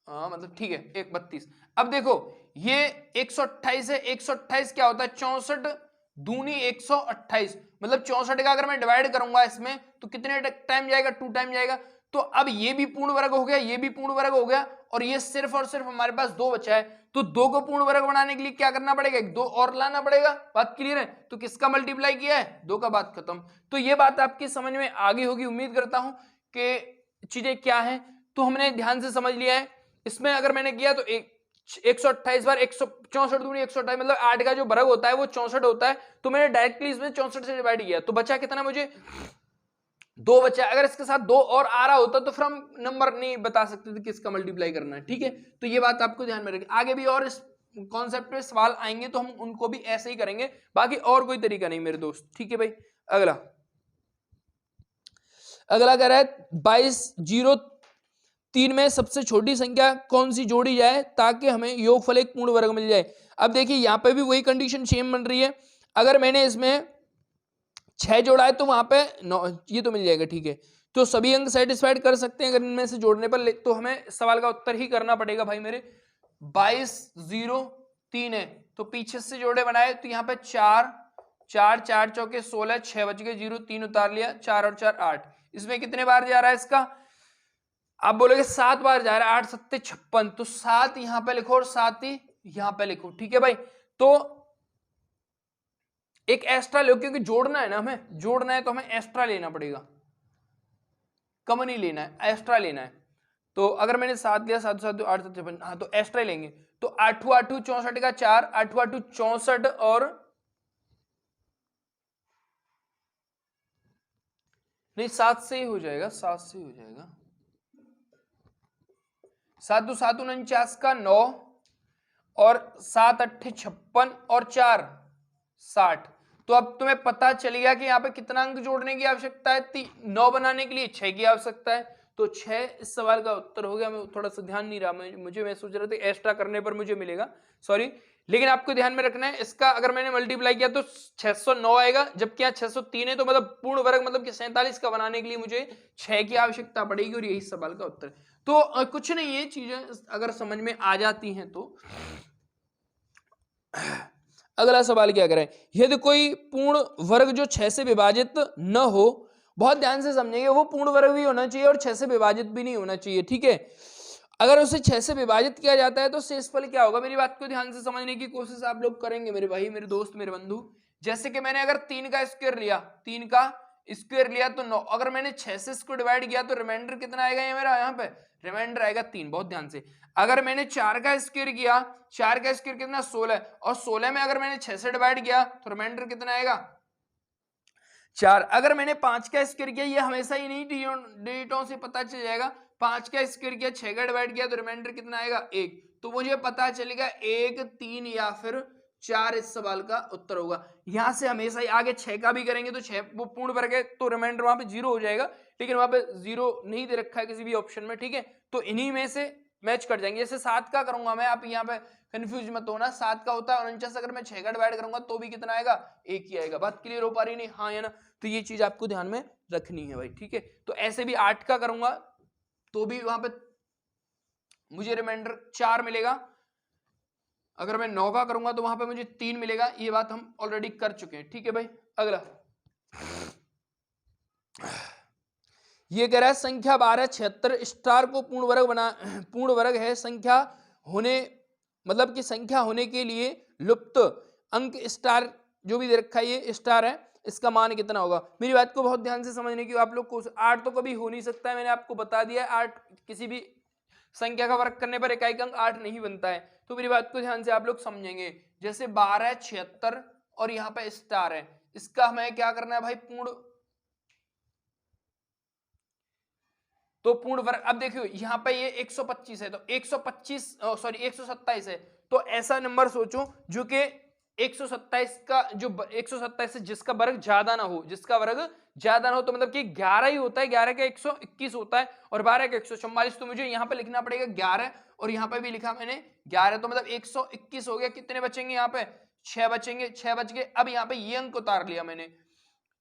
हाँ मतलब ठीक है, 1 32। अब देखो ये 128 है, 128 क्या होता है, 64 दूनी 128, मतलब 64 का अगर मैं डिवाइड करूंगा इसमें तो कितने टाइम जाएगा, 2 टाइम जाएगा। तो अब ये भी पूर्ण वर्ग हो गया, ये भी पूर्ण वर्ग हो गया, और ये सिर्फ और सिर्फ हमारे पास 2 बचा है। तो 2 को पूर्ण वर्ग बनाने के लिए क्या करना पड़ेगा, 2 और लाना पड़ेगा। बात क्लियर है? तो किसका मल्टीप्लाई किया है, 2 का, बात खत्म। तो ये बात आपकी समझ में आ गई होगी, उम्मीद करता हूं कि चीजें क्या है तो हमने ध्यान से समझ लिया है। इसमें अगर मैंने किया तो 128 बार 164 दूनी 128, मतलब 8 का जो वर्ग होता है वो 64 होता है, तो मैंने डायरेक्टली इसमें 64 से डिवाइड किया, तो बचा कितना मुझे, 2 बचा। अगर इसके साथ 2 और आ रहा होता तो फिर हम नंबर नहीं बता सकते थे किसका मल्टीप्लाई करना है, ठीक है। तो ये बात आपको ध्यान में रखिए, आगे भी और इस कॉन्सेप्ट पे सवाल आएंगे तो हम उनको भी ऐसे ही करेंगे, बाकी और कोई तरीका नहीं मेरे दोस्त, ठीक है भाई। अगला कह रहा है 2203 में सबसे छोटी संख्या कौन सी जोड़ी जाए ताकि हमें योगफल एक पूर्ण वर्ग मिल जाए। अब देखिए यहाँ पे भी वही कंडीशन सेम बन रही है। अगर मैंने इसमें 6 जोड़ा है तो वहां पे 9, ये तो मिल जाएगा, ठीक है। तो सभी अंक सेटिस्फाइड कर सकते हैं अगर इनमें से जोड़ने पर, तो हमें सवाल का उत्तर ही करना पड़ेगा भाई मेरे। 2203 है तो पीछे से जोड़े बनाए तो यहाँ पे 4 4 4 चौके 16, 6 बच गए, 0 3 उतार लिया, 4 और 4 8। इसमें कितने बार जा रहा है इसका, आप बोलोगे 7 बार जा रहा है, 8 7 56, तो 7 यहां पे लिखो और 7 ही यहां पे लिखो, ठीक है भाई। तो एक एक्स्ट्रा लो, क्योंकि जोड़ना है ना, हमें जोड़ना है तो हमें एक्स्ट्रा लेना पड़ेगा, कम नहीं लेना है, एक्स्ट्रा लेना है। तो अगर मैंने 7 लिया, 7 7 8 7 56, हाँ तो एक्स्ट्रा लेंगे। तो 8 8 64 का 4, 8 8 64 और नहीं 7 से ही हो जाएगा, 7 से ही हो जाएगा। 7 2 7 49 का 9 और 7 8 56 और 4 60। तो अब तुम्हें पता चल गया कि यहाँ पे कितना अंक जोड़ने की आवश्यकता है, 9 बनाने के लिए 6 की आवश्यकता है, तो 6 इस सवाल का उत्तर हो गया। मैं थोड़ा सा ध्यान नहीं रहा, मैं सोच रहा था एक्स्ट्रा करने पर मुझे मिलेगा, सॉरी। लेकिन आपको ध्यान में रखना है, इसका अगर मैंने मल्टीप्लाई किया तो 609 आएगा, जबकि यहाँ 603 है, तो मतलब पूर्ण वर्ग मतलब कि 47 का बनाने के लिए मुझे 6 की आवश्यकता पड़ेगी, और यही सवाल का उत्तर। तो कुछ नहीं, ये चीजें अगर समझ में आ जाती हैं तो। अगला सवाल क्या करें, यदि कोई पूर्ण वर्ग जो 6 से विभाजित न हो, बहुत ध्यान से समझेंगे, वो पूर्ण वर्ग भी होना चाहिए और 6 से विभाजित भी नहीं होना चाहिए, ठीक है। अगर उसे 6 से विभाजित किया जाता है तो शेषफल क्या होगा, मेरी बात को ध्यान से समझने की कोशिश आप लोग करेंगे मेरे भाई, मेरे दोस्त, मेरे बंधु। जैसे कि मैंने अगर 3 का स्क्वायर लिया, 3 का स्क्वायर लिया तो 9, अगर मैंने 6 से इसको डिवाइड किया तो रिमाइंडर कितना आएगा, ये मेरा यहाँ पे रिमाइंडर आएगा 3, बहुत ध्यान से। अगर मैंने 4 का स्क्वायर किया, 4 का स्क्वायर कितना 16, और 16 में अगर मैंने 6 से डिवाइड किया तो रिमाइंडर कितना आएगा 4। अगर मैंने 5 का स्क्वायर किया, ये हमेशा ही नहीं डिजिटों से पता चल जाएगा, 5 का स्क्वायर किया, 6 का डिवाइड किया तो रिमाइंडर कितना आएगा 1, तो मुझे पता चलेगा 1 3 या फिर 4 इस सवाल का उत्तर होगा। यहां से हमेशा ही आगे 6 का भी करेंगे तो 6 वो पूर्ण वर्ग है तो रिमाइंडर वहां पे 0 हो जाएगा, लेकिन वहां पे 0 नहीं दे रखा है किसी भी ऑप्शन में, ठीक है। तो इन्हीं में से मैच कर जाएंगे। जैसे 7 का करूंगा मैं, आप यहाँ पे कंफ्यूज मत होना, 7 का होता है 49, अगर मैं 6 का डिवाइड करूंगा तो भी कितना आएगा 1 ही आएगा। बात क्लियर हो पा रही नहीं, हाँ या ना, तो ये चीज आपको ध्यान में रखनी है भाई, ठीक है। तो ऐसे भी 8 का करूंगा तो भी वहां पे मुझे रिमाइंडर 4 मिलेगा, अगर मैं 9 का करूंगा तो वहां पे मुझे 3 मिलेगा, ये बात हम ऑलरेडी कर चुके हैं, ठीक है भाई। अगला ये कह रहा है संख्या 1276 स्टार को पूर्ण वर्ग है, संख्या होने मतलब कि संख्या होने के लिए लुप्त अंक स्टार जो भी दे रखा है ये स्टार है, इसका मान कितना होगा। मेरी बात को बहुत ध्यान से समझने की, आप लोग को 8 तो कभी हो नहीं सकता है, मैंने आपको बता दिया है 8 किसी भी संख्या का वर्ग करने पर इकाई अंक 8 नहीं बनता है। तो मेरी बात को ध्यान से आप लोग समझेंगे। जैसे 12 76 और यहाँ पे स्टार है, इसका हमें क्या करना है भाई, पूर्ण, तो पूर्ण वर्ग। अब देखियो यहाँ पे ये 125 है, तो 127 है, तो ऐसा नंबर सोचो जो कि 127 का जो 127 से जिसका वर्ग ज्यादा ना हो, जिसका वर्ग ज्यादा ना हो, तो मतलब कि 11 ही होता है, 11 का 121 होता है और 12 का 144। तो मुझे यहाँ पे लिखना पड़ेगा 11 और यहाँ पे भी लिखा मैंने 11, तो मतलब 121 हो गया। कितने बचेंगे यहाँ पे, 6 बचेंगे, 6 बच गए। अब यहाँ पे ये अंक उतार लिया मैंने,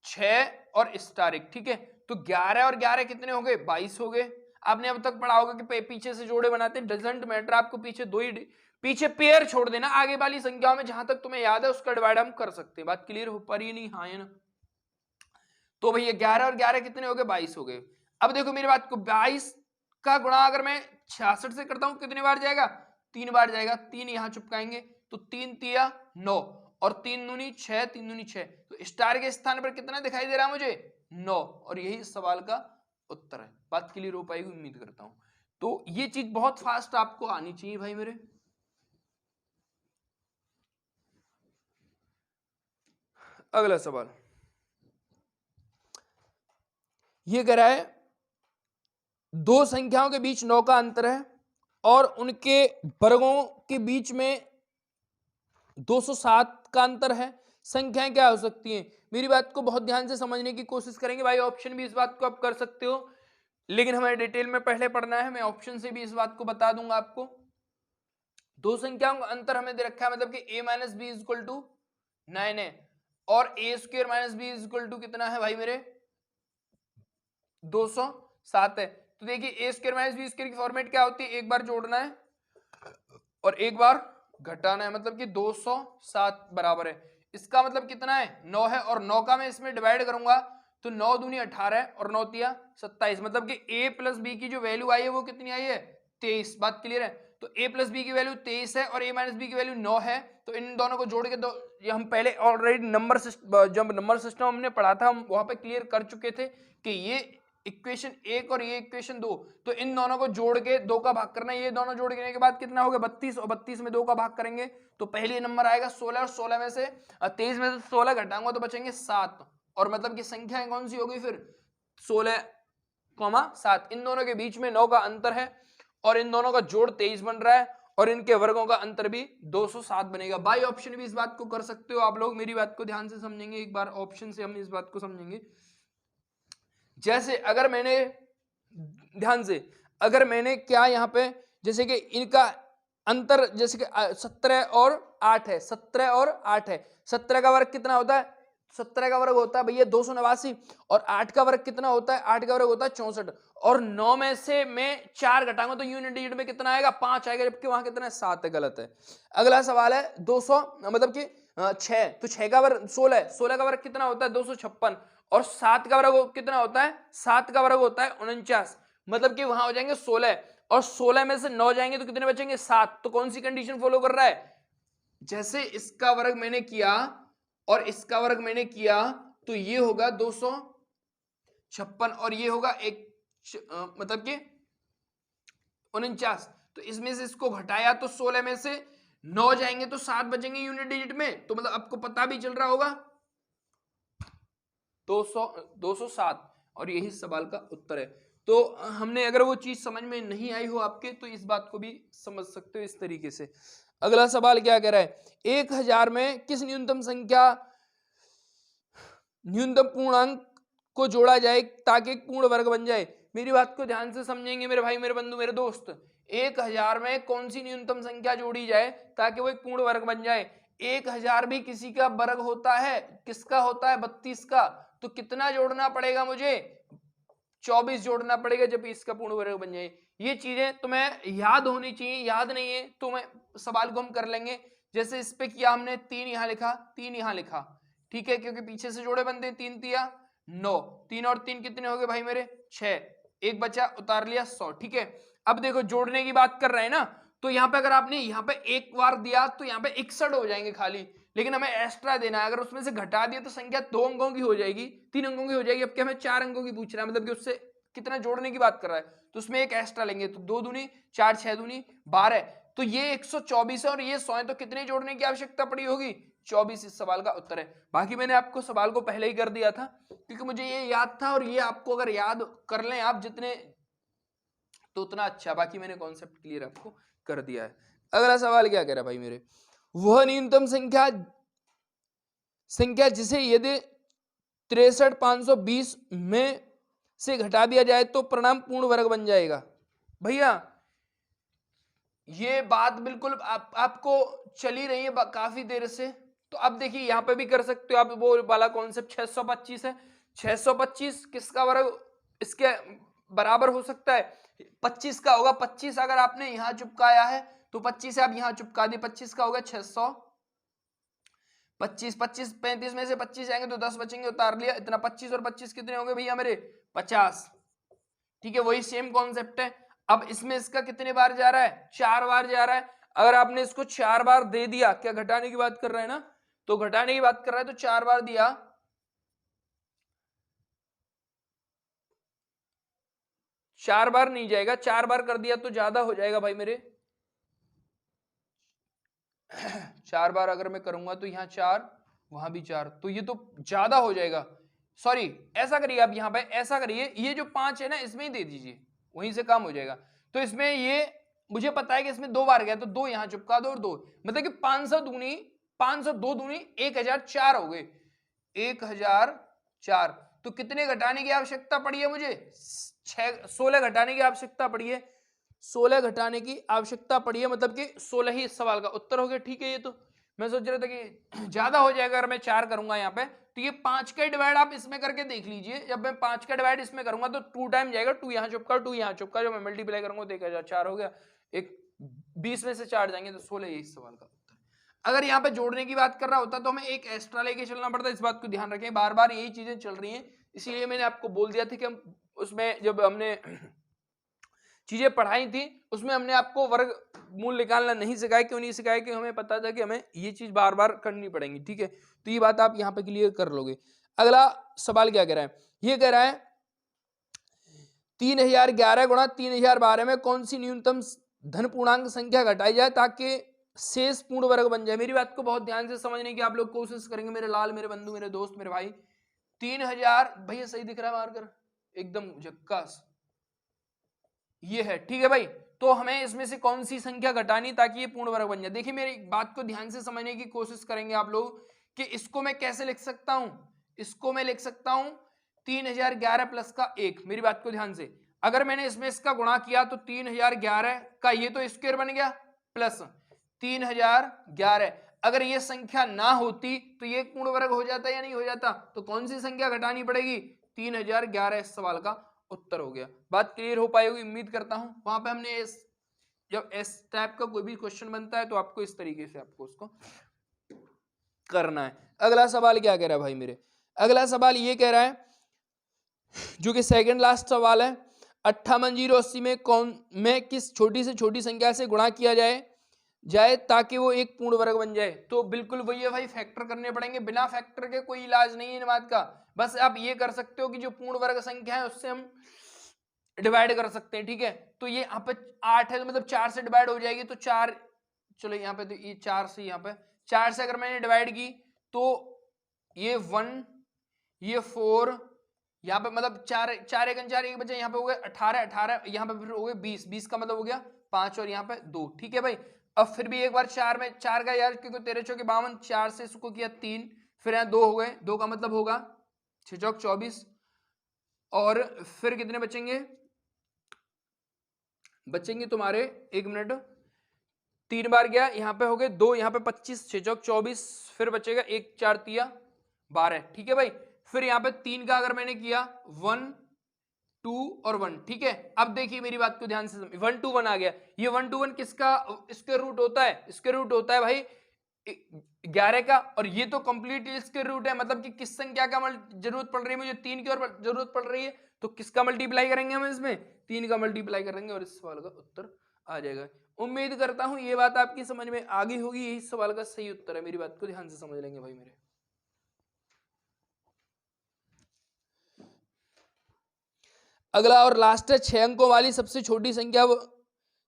6 और स्टार 1, ठीक है। तो 11 और 11 कितने हो गए, 22 हो गए। आपने अब तक पढ़ा होगा कि पीछे से जोड़े बनाते हैं, डजंट मैटर, आपको पीछे दो ही, पीछे पेयर छोड़ देना, आगे वाली संख्याओं में जहां तक तुम्हें याद है उसका डिवाइड हम कर सकते हैं। बात क्लियर हो पा रही है नहीं, हाँ है ना। तो भैया 11 और 11 कितने हो गए, 22 हो गए। अब देखो मेरी बात को, 22 का गुणा अगर मैं 66 से करता हूं कितने बार जाएगा, 3 बार जाएगा। 3 यहां चिपकाएंगे तो 3 तिया 9 और 3 दूनी 6, 3 दूनी 6, तो स्टार के स्थान पर कितना दिखाई दे रहा है मुझे, 9। और यही इस सवाल का उत्तर है। बात क्लियर हो पाएगी उम्मीद करता हूं। तो ये चीज बहुत फास्ट आपको आनी चाहिए भाई मेरे। अगला सवाल ये कह रहा है, दो संख्याओं के बीच 9 का अंतर है और उनके वर्गों के बीच में 207 का अंतर है। संख्याएं क्या हो सकती हैं। मेरी बात को बहुत ध्यान से समझने की कोशिश करेंगे भाई। ऑप्शन भी इस बात को आप कर सकते हो, लेकिन हमें डिटेल में पहले पढ़ना है। मैं ऑप्शन से भी इस बात को बता दूंगा आपको। दो संख्याओं का अंतर हमें दे रखा है, मतलब कि a minus B is equal to 9 है और a square minus B is equal to कितना है भाई मेरे, 207 है। तो देखिए a square minus B square की फॉर्मेट क्या होती है, एक बार जोड़ना है और एक बार घटाना है, मतलब कि 207 बराबर है। इसका मतलब कितना है, 9 है और 9 का मैं इसमें डिवाइड करूंगा तो 9 दूनी 18 और 9 तिया 27, मतलब कि a प्लस बी की जो वैल्यू आई है वो कितनी आई है, 23। बात क्लियर है। तो a प्लस बी की वैल्यू 23 है और a माइनस बी की वैल्यू 9 है। तो इन दोनों को जोड़ के दो, ये हम पहले ऑलरेडी जब नंबर सिस्टम हमने पढ़ा था हम वहां पे क्लियर कर चुके थे कि ये इक्वेशन 1 और ये इक्वेशन 2, तो इन दोनों को जोड़ के 2 का भाग करना है। ये दोनों जोड़ के बाद कितना होगा, 32 और 32 में 2 का भाग करेंगे तो पहले नंबर आएगा 16 और 16 में से 23 में से 16 घटाऊंगा तो बचेंगे 7, और मतलब कि संख्या कौन सी होगी फिर, 16,7। इन दोनों के बीच में 9 का अंतर है और इन दोनों का जोड़ 23 बन रहा है और इनके वर्गों का अंतर भी 207 बनेगा। बाई ऑप्शन भी इस बात को कर सकते हो आप लोग। मेरी बात को ध्यान से समझेंगे, एक बार ऑप्शन से हम इस बात को समझेंगे। जैसे अगर मैंने ध्यान से, अगर मैंने क्या यहाँ पे, जैसे कि इनका अंतर जैसे कि 17 और 8 है, 17 और 8 है। 17 का वर्ग कितना होता है, 17 का वर्ग होता है भैया 289 और 8 का वर्ग कितना होता है, 8 का वर्ग होता है 64 और 9 में से मैं 4 घटाऊंगा तो यूनिट डिजिट में कितना आएगा, 5 आएगा, जबकि वहां कितना है, 7 है। गलत है। अगला सवाल है 200 मतलब कि 6, तो 6 का वर्ग 16 है, 16 का वर्ग कितना होता है 256 और 7 का वर्ग कितना होता है, 7 का वर्ग होता है 49, मतलब कि वहां हो जाएंगे 16 और 16 में से 9 जाएंगे तो कितने बचेंगे, 7। तो कौन सी कंडीशन फॉलो कर रहा है, जैसे इसका वर्ग मैंने किया और इसका वर्ग मैंने किया तो ये होगा 256 और ये होगा मतलब कि 49। तो इसमें से इसको घटाया तो 16 में से 9 जाएंगे तो 7 बचेंगे यूनिट डिजिट में। तो मतलब आपको पता भी चल रहा होगा 207 और यही सवाल का उत्तर है। तो हमने अगर वो चीज समझ में नहीं आई हो आपके तो इस बात को भी समझ सकते हो इस तरीके से। अगला सवाल क्या कह रहा है, 1000 में किस न्यूनतम संख्या न्यूनतम पूर्णांक को जोड़ा जाए ताकि एक पूर्ण वर्ग बन जाए। मेरी बात को ध्यान से समझेंगे मेरे भाई, मेरे बंधु, मेरे दोस्त। 1000 में कौन सी न्यूनतम संख्या जोड़ी जाए ताकि वो एक पूर्ण वर्ग बन जाए। 1000 भी किसी का वर्ग होता है, किसका होता है, 32 का। तो कितना जोड़ना पड़ेगा मुझे, 24 जोड़ना पड़ेगा जब इसका पूर्ण वर्ग बन जाए। ये चीजें तुम्हें याद होनी चाहिए, याद नहीं है तो मैं सवाल को हम कर लेंगे। जैसे इस पे किया हमने 3 यहां लिखा, 3 यहां लिखा, ठीक है, क्योंकि पीछे से जोड़े बनते हैं। 3 तिया 9, 3 और 3 कितने हो गए भाई मेरे, 6, एक बचा उतार लिया 100, ठीक है। अब देखो जोड़ने की बात कर रहे हैं ना, तो यहाँ पे अगर आपने यहाँ पे एक बार दिया तो यहाँ पे 61 हो जाएंगे खाली। लेकिन हमें एक्स्ट्रा देना है। अगर उसमें से घटा दिया तो संख्या 2 अंकों की हो जाएगी, 3 अंकों की हो जाएगी। अब क्या हमें 4 अंकों की पूछ रहा है, मतलब कि उससे कितना जोड़ने की बात कर रहा है, तो उसमें एक एक्स्ट्रा लेंगे। तो 2 दूनी 4, 6 दूनी 12, तो ये 124 है और ये 100 है, तो कितने जोड़ने की आवश्यकता पड़ी होगी? 24 इस सवाल का उत्तर है। बाकी मैंने आपको सवाल को पहले ही कर दिया था क्योंकि मुझे ये याद था, और ये आपको अगर याद कर लें आप जितने तो उतना अच्छा। बाकी मैंने कॉन्सेप्ट क्लियर आपको कर दिया है। अगला सवाल क्या कह रहा है भाई मेरे, वह न्यूनतम संख्या जिसे यदि 63,520 में से घटा दिया जाए तो परिणाम पूर्ण वर्ग बन जाएगा। भैया ये बात बिल्कुल आपको चली रही है काफी देर से, तो अब देखिए यहां पे भी कर सकते हो आप। वो वाला कॉन्सेप्ट 625 है, 625 किसका वर्ग इसके बराबर हो सकता है? 25 का होगा। 25 अगर आपने यहां चिपकाया है तो 25 आप यहां चिपका दिए, 25 का होगा 600। 25 25 35 में से 25 जाएंगे तो 10 बचेंगे, उतार लिया। इतना 25 और 25 कितने होंगे भैया मेरे? 50। ठीक है, वही सेम कॉन्सेप्ट है। अब इसमें इसका कितने बार जा रहा है? 4 बार जा रहा है। अगर आपने इसको 4 बार दे दिया, क्या घटाने की बात कर रहा है ना, तो घटाने की बात कर रहा है तो 4 बार दिया, 4 बार नहीं जाएगा, 4 बार कर दिया तो ज्यादा हो जाएगा भाई मेरे। 4 बार अगर मैं करूंगा तो यहाँ 4, वहां भी 4, तो ये तो ज्यादा हो जाएगा। सॉरी, ऐसा करिए आप यहाँ पे, ऐसा करिए, ये जो 5 है ना इसमें ही दे दीजिए, वहीं से काम हो जाएगा। तो इसमें ये मुझे पता है कि इसमें 2 बार गया, तो 2 यहाँ चिपका दो और 2, मतलब कि 502 दूनी 1004 हो गए, 1004। तो कितने घटाने की आवश्यकता पड़ी है मुझे? 16 घटाने की आवश्यकता पड़ी है, 16 घटाने की आवश्यकता पड़ी है, मतलब कि 16 ही इस सवाल का उत्तर हो गया। ठीक है, ये तो मैं सोच रहा था कि ज्यादा हो जाएगा अगर मैं 4 करूंगा यहाँ पे, तो ये 5 का डिवाइड आप इसमें करके देख लीजिए। जब मैं 5 का डिवाइड इसमें करूंगा तो 2 टाइम जाएगा, 2 यहाँ चुपका, 2 यहाँ चुपका, जो मैं मल्टीप्लाई करूंगा तो 1004 हो गया। एक 20 में से 4 जाएंगे तो 16 ये इस सवाल का उत्तर। अगर यहाँ पे जोड़ने की बात कर रहा होता तो हमें एक एक्स्ट्रा लेके चलना पड़ता। इस बात को ध्यान रखें, बार बार यही चीजें चल रही हैं, इसीलिए मैंने आपको बोल दिया था कि हम उसमें जब हमने चीजें पढ़ाई थी उसमें हमने आपको वर्ग मूल निकालना नहीं सिखाया। क्यों नहीं सिखाया? कि हमें पता था कि हमें ये चीज बार बार करनी पड़ेगी। ठीक है, तो ये बात आप यहाँ पे क्लियर कर लोगे। अगला सवाल क्या कह रहा है? ये कह रहा है 3011 गुणा 3012 में कौन सी न्यूनतम धन पूर्णांक संख्या घटाई जाए ताकि शेष पूर्ण वर्ग बन जाए। मेरी बात को बहुत ध्यान से समझने की आप लोग कोशिश करेंगे, मेरे लाल, मेरे बंधु, मेरे दोस्त, मेरे भाई। 3000 भैया सही दिख रहा है मार्कर, एकदम झक्कास, ये है। ठीक है भाई, तो हमें इसमें से कौन सी संख्या घटानी ताकि ये पूर्ण वर्ग बन जाए। देखिए मेरी बात को ध्यान से समझने की कोशिश करेंगे आप लोग कि इसको मैं कैसे लिख सकता हूं। इसको मैं लिख सकता हूं 3011 प्लस का 1। मेरी बात को ध्यान से, अगर मैंने इसमें इसका गुणा किया तो 3011 का ये तो स्क्वायर बन गया प्लस 3011। अगर ये संख्या ना होती तो ये पूर्ण वर्ग हो जाता या नहीं हो जाता? तो कौन सी संख्या घटानी पड़ेगी? 3011 इस सवाल का उत्तर हो गया। बात क्लियर हो पाई होगी उम्मीद करता हूं। वहां पे हमने जब इस टाइप का कोई भी क्वेश्चन बनता है तो आपको इस तरीके से आपको उसको करना है। अगला सवाल क्या कह रहा है भाई मेरे? अगला सवाल ये कह रहा है, जो कि सेकंड लास्ट सवाल है, 58,080 में किस छोटी से छोटी संख्या से गुणा किया जाए ताकि वो एक पूर्ण वर्ग बन जाए। तो बिल्कुल वही है भाई, फैक्टर करने पड़ेंगे। बिना फैक्टर के कोई इलाज नहीं है इन बात का। बस आप ये कर सकते हो कि जो पूर्ण वर्ग संख्या है उससे हम डिवाइड कर सकते हैं। ठीक है, तो ये यहाँ पे 8 है तो मतलब 4 से डिवाइड हो जाएगी, तो 4, चलो यहाँ पे तो ये 4 से, यहाँ पे 4 से अगर मैंने डिवाइड की तो ये 1, ये 4, यहाँ पे मतलब 4 एक 4 एक बचे, यहाँ पे हो गए 18, यहाँ पे फिर हो गए 20 का मतलब हो गया 5 और यहाँ पे 2। ठीक है भाई, अब फिर भी एक बार 4 में 4 का यार, क्योंकि 13 चौके 52, 4 से इसको किया 3, फिर यहाँ 2 हो गए, 2 का मतलब होगा 6 चौक 24, और फिर कितने बचेंगे तुम्हारे, 1 मिनट, 3 बार गया, यहाँ पे हो गए 2, यहाँ पे 25, 6 चौक 24, फिर बचेगा 1 4 तिया 12। ठीक है भाई, फिर यहाँ पे 3 का अगर मैंने किया 1 2 और 1। ठीक है, अब देखिए मेरी बात को ध्यान से 1 2 1 आ गया। ये 1 2 1 किसका स्क्वायर रूट होता है? स्क्वायर रूट होता है भाई 11 का, और ये तो कंप्लीट स्क्वायर रूट है, मतलब कि किस संख्या का जरूरत पड़ रही है मुझे? 3 की और जरूरत पड़ रही है, तो किसका मल्टीप्लाई करेंगे हम इसमें? 3 का मल्टीप्लाई करेंगे और इस सवाल का उत्तर आ जाएगा। उम्मीद करता हूं ये बात आपकी समझ में आ गई होगी। यही सवाल का सही उत्तर है, मेरी बात को ध्यान से समझ लेंगे भाई मेरे। अगला और लास्ट है 6 अंकों वाली सबसे छोटी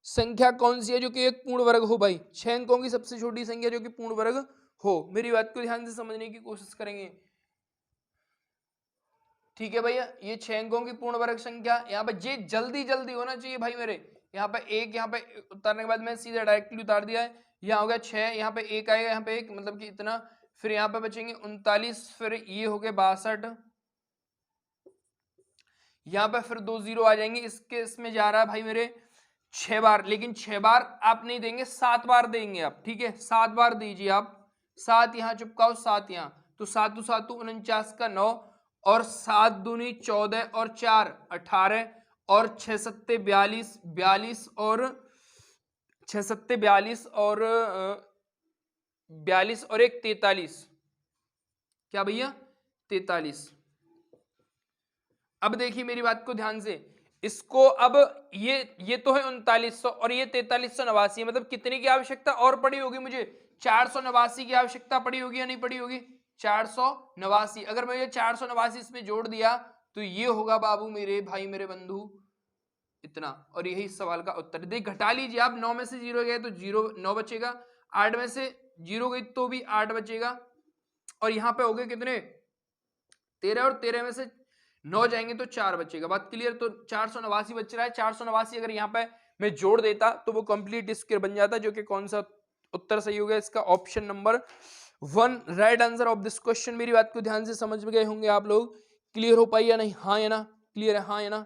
संख्या कौन सी है जो कि एक पूर्ण वर्ग हो भाई। 6 अंकों की सबसे छोटी संख्या जो कि पूर्ण वर्ग हो, मेरी बात को ध्यान से समझने की कोशिश करेंगे। ठीक है भैया, ये 6 अंकों की पूर्ण वर्ग संख्या, यहाँ पे ये जल्दी जल्दी होना चाहिए भाई मेरे। यहाँ पे एक, यहाँ पे उतारने के बाद मैं सीधा डायरेक्टली उतार दिया है। यहाँ हो गया 6, यहाँ पे एक आएगा, यहाँ पे एक, मतलब कि इतना। फिर यहाँ पे बचेंगे 39, फिर ये हो गए 62, यहाँ पे फिर 2 जीरो आ जाएंगे। इसमें जा रहा है भाई मेरे 6 बार, लेकिन 6 बार आप नहीं देंगे, 7 बार देंगे आप। ठीक है, 7 बार दीजिए आप। 7 यहाँ चिपकाओ, 7 यहाँ, तो 7 7 49 का 9, और 7 दूनी 14 और 4 18, और 6 7 42, 42 और 6 7 42 और 42 और 1 43। क्या भैया? 43। अब देखिए मेरी बात को ध्यान से, इसको अब ये तो है 3900 और ये 4389, मतलब कितने की आवश्यकता और पड़ी होगी मुझे? 489 की आवश्यकता पड़ी होगी या नहीं पड़ी होगी? 489। अगर मैं ये 489 इसमें जोड़ दिया तो ये होगा बाबू मेरे भाई मेरे बंधु इतना, और यही सवाल का उत्तर। देख घटा लीजिए आप, 9 में से 0 गए तो 9 बचेगा, 8 में से 0 गई तो भी 8 बचेगा, और यहाँ पे हो गए कितने? 13, और 13 में से 9 जाएंगे तो 4 बचेगा। बात क्लियर? तो 489 बच रहा है। 489 अगर यहाँ पे मैं जोड़ देता तो वो कंप्लीट स्क्वायर बन जाता, जो कि कौन सा उत्तर सही हो गया इसका? Option number 1 right answer of this question. मेरी बात को ध्यान से समझ में गए होंगे आप लोग। क्लियर हो पाई या नहीं? हाँ या ना? क्लियर है? हाँ या ना?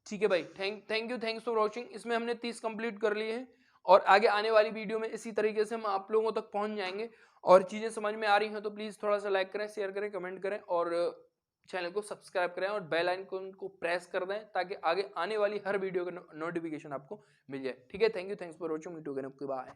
ठीक है भाई, थैंक्स फॉर वॉचिंग। इसमें हमने 30 कंप्लीट कर लिए हैं, और आगे आने वाली वीडियो में इसी तरीके से हम आप लोगों तक पहुंच जाएंगे। और चीजें समझ में आ रही हैं तो प्लीज थोड़ा सा लाइक करें, शेयर करें, कमेंट करें, और चैनल को सब्सक्राइब करें, और बेल आइकन को प्रेस कर दें, ताकि आगे आने वाली हर वीडियो का नोटिफिकेशन आपको मिल जाए। ठीक है, thanks for watching. Meet again, bye.